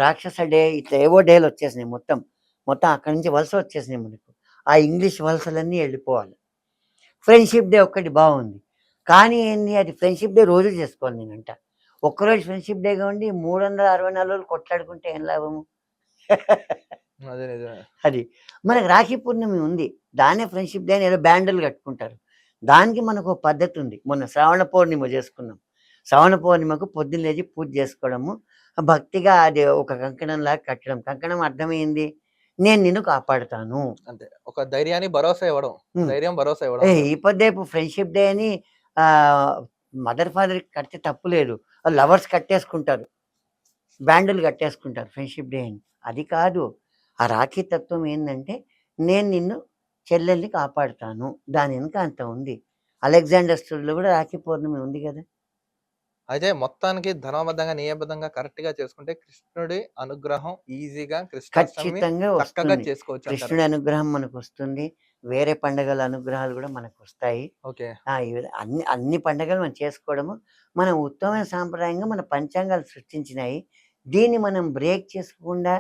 రాక్షస డే ఇట్లా ఏవో డేలొచ్చేసినాయి మొత్తం. మొత్తం అక్కడి నుంచి వలసొచ్చేసినాయి మనకు. ఆ ఇంగ్లీష్ వలసలన్నీ ఎళ్ళిపోవాలి. ఫ్రెండ్‌షిప్ డే ఒక్కటి బావుంది. కానీ ఏంది, అది ఫ్రెండ్‌షిప్ డే రోజు చేసుకోవాలి నేనంట. ఒక్కరోజు ఫ్రెండ్‌షిప్ డేగా ఉండి 364 రోజులు కొట్లాడుకుంటే ఏం లాభము? అదే నిజమే. అది. మనకు రాఖీ పూర్ణిమ ఉంది. దాన్నే ఫ్రెండ్‌షిప్ డే అని ఏదో బ్యాండులు కట్టుకుంటారు. దానికి మనకో పద్ధతుంది. మొన్న శ్రావణ పౌర్ణిమ చేసుకున్నాం. శ్రావణ పౌర్ణిమకు పొద్దున్న లేచి పూజ చేసుకోవడము, భక్తిగా అది ఒక కంకణంలాగా కట్టడం. కంకణం అర్థమేంది? నేను నిన్ను కాపాడుతాను. అంతే. ఒక ధైర్యాన్ని భరోసా ఇవ్వడం. హ్మ్. ధైర్యం, భరోసా ఇవ్వడం అంటారు. ఈ పొద్దేపు ఫ్రెండ్‌షిప్ డే అని ఆహ్, మదర్, ఫాదర్‌కి కడితే తప్పు లేదు. లవర్స్ కట్టేసుకుంటారు. బ్యాండులు కట్టేసుకుంటారు ఫ్రెండ్‌షిప్ డే అని. అది కాదు. ఆ రాఖీ తత్వం ఏందంటే, నేను నిన్ను చెల్లెల్ని కాపాడుతాను. దాని వెనక అంత ఉంది. అలెగ్జాండర్ స్టోరీలో కూడా రాఖీ పౌర్ణమి ఉంది గదా! అయితే మొత్తానికి ధర్మబద్ధంగా, న్యాయబద్ధంగా కరెక్ట్‌గా చేసుకుంటే కృష్ణుడి అనుగ్రహం ఈజీగా కృష్ణాష్టమిని ఖచ్చితంగా చక్కగా వస్తుంది. చేసుకోవచ్చంటారు. కృష్ణుడి అనుగ్రహం మనకొస్తుంది. వేరే పండగల అనుగ్రహాలు గూడా మనకొస్తాయి. ఓకే. ఈ అన్ని అన్ని పండగలు మనం చేసుకోవడము, మన ఉత్తమమైన సాంప్రదాయంగా మన పంచాంగాలు సృష్టించినాయి. దీన్ని మనం బ్రేక్ చేసుకోకుండా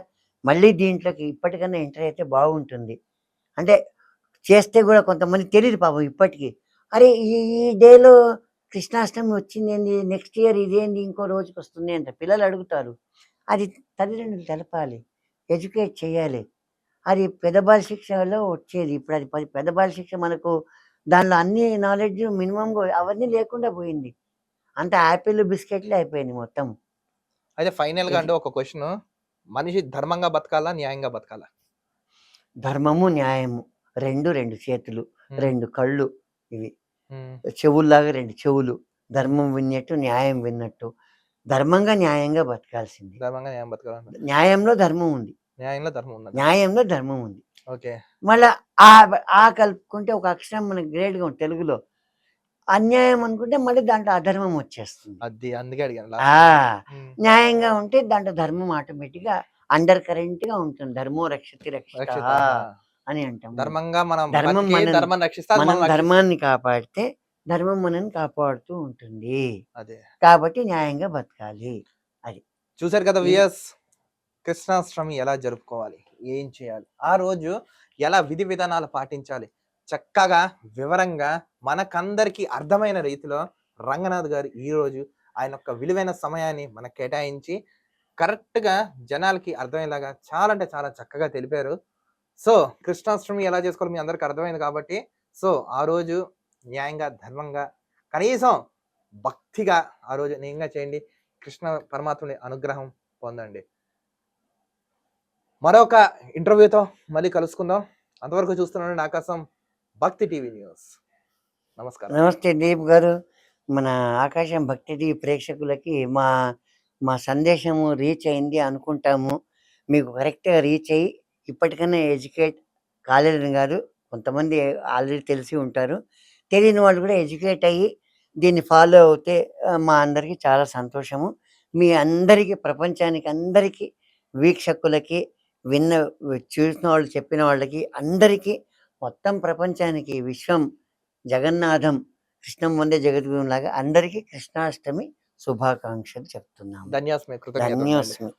మళ్ళీ దీంట్లోకి ఇప్పటికన్నా ఎంటర్ అయితే బాగుంటుంది. అంటే చేస్తే గూడా కొంతమందికి తెలీదు పాపం ఇప్పటికి. అరే! ఈ ఈ డేలో కృష్ణాష్టమి వచ్చిందేంది? నెక్స్ట్ ఇయర్ ఇదేంది ఇంకో రోజుకొస్తుంది అంట. పిల్లలు అడుగుతారు. అది తల్లిదండ్రులు తెలపాలి. ఎడ్యుకేట్ చేయాలి. అది పెద్ద బాల శిక్షలో వచ్చేది. ఇప్పుడు అది పెద్ద బాల శిక్ష మనకు దానిలో అన్ని నాలెడ్జ్ మినిమం అవన్నీ లేకుండా పోయింది. అంత యాపిల్ బిస్కెట్లే అయిపోయినాయి మొత్తం. అయితే ఫైనల్ గా ఇది అంటే ఒక క్వశ్చన్, మనిషి ధర్మంగా బతకాలా, న్యాయంగా బతకాలా? ధర్మము, న్యాయము రెండు చేతులు, ఉమ్, 2 కళ్ళు, ఇవి ఉమ్, చెవుల్లాగా 2 చెవులు. ఉమ్. ధర్మం విన్నట్టు, న్యాయం విన్నట్టు. ధర్మంగా, న్యాయంగా బతకాల్సింది. ధర్మంగా న్యాయం బతకాలంట. న్యాయంలో ధర్మం ఉంది. న్యాయంలో ధర్మం ఉన్నది. న్యాయంలో ధర్మం ఉంది. ఓకే. మళ్ళా ఆ కలుపుకుంటే ఒక అక్షరం మనకి గ్రేట్‌గా ఉంది తెలుగులో. అన్యాయం అనుకుంటే మళ్ళీ దాంట్లో అధర్మం వచ్చేస్తుంది. అది అందుకే అడిగాను ఆ! లాస్ట్. న్యాయంగా ఉంటే దాంట్లో ధర్మం ఆటోమేటిక్‌గా అండర్ కరెంట్‌గా ఉంటుంది. ధర్మో రక్షతి రక్షితః రక్షిత అని అంటాము. ధర్మంగా మనం ధర్మం బతికి మనల్ని ధర్మం రక్షిస్తే అది మనం మనం రక్షిస్తుంది. ధర్మాన్ని కాపాడితే ధర్మం మనల్ని కాపాడుతూ ఉంటుంది. అదే కాబట్టి న్యాయంగా బతకాలి. అది. చూశారు కదా ఇది విఎస్, కృష్ణాష్టమి ఎలా జరుపుకోవాలి, ఏం చేయాలి, ఆ రోజు ఎలా విధి విధానాలు పాటించాలి, చక్కగా వివరంగా మనకందరికి అర్థమైన రీతిలో రంగనాథ్ గారు ఈ రోజు ఆయన యొక్క విలువైన సమయాన్ని మనకు కేటాయించి కరెక్ట్ గా జనాలకి అర్థమయ్యేలాగా చాలా అంటే చాలా చక్కగా తెలిపారు. సో కృష్ణాష్టమి ఎలా చేసుకోవాలో మీ అందరికి అర్థమైంది కాబట్టి, సో ఆ రోజు న్యాయంగా ధర్మంగా కనీసం భక్తిగా ఆ రోజు నిజంగా చేయండి. కృష్ణ పరమాత్ముని అనుగ్రహం పొందండి. మరొక ఇంటర్వ్యూతో మళ్ళీ కలుసుకుందాం. అంతవరకు చూస్తున్నాను ఆకాశం భక్తి టీవీ న్యూస్. నమస్కారం. నమస్తే దీప్ గారు. మన ఆకాశం భక్తి టీవీ ప్రేక్షకులకి మా సందేశము రీచ్ అయింది అనుకుంటాము. మీకు కరెక్ట్‌గా రీచ్ అయ్యి ఇప్పటికైనా ఎడ్యుకేట్ కాలేదని కాదు. కొంతమంది ఆల్రెడీ తెలిసి ఉంటారు. తెలియని వాళ్ళు కూడా ఎడ్యుకేట్ అయ్యి దీన్ని ఫాలో అవుతే మా అందరికీ చాలా సంతోషము. మీ అందరికీ ప్రపంచానికి అందరికీ వీక్షకులకి విన్న చూసిన వాళ్ళు చెప్పిన వాళ్ళకి అందరికీ మొత్తం ప్రపంచానికి విశ్వం జగన్నాథం కృష్ణం వందే జగద్గురులాగా అందరికీ కృష్ణాష్టమి శుభాకాంక్షలు చెప్తున్నాము. ధన్యాస్మి, కృతజ్ఞతలు. ధన్యోస్మి.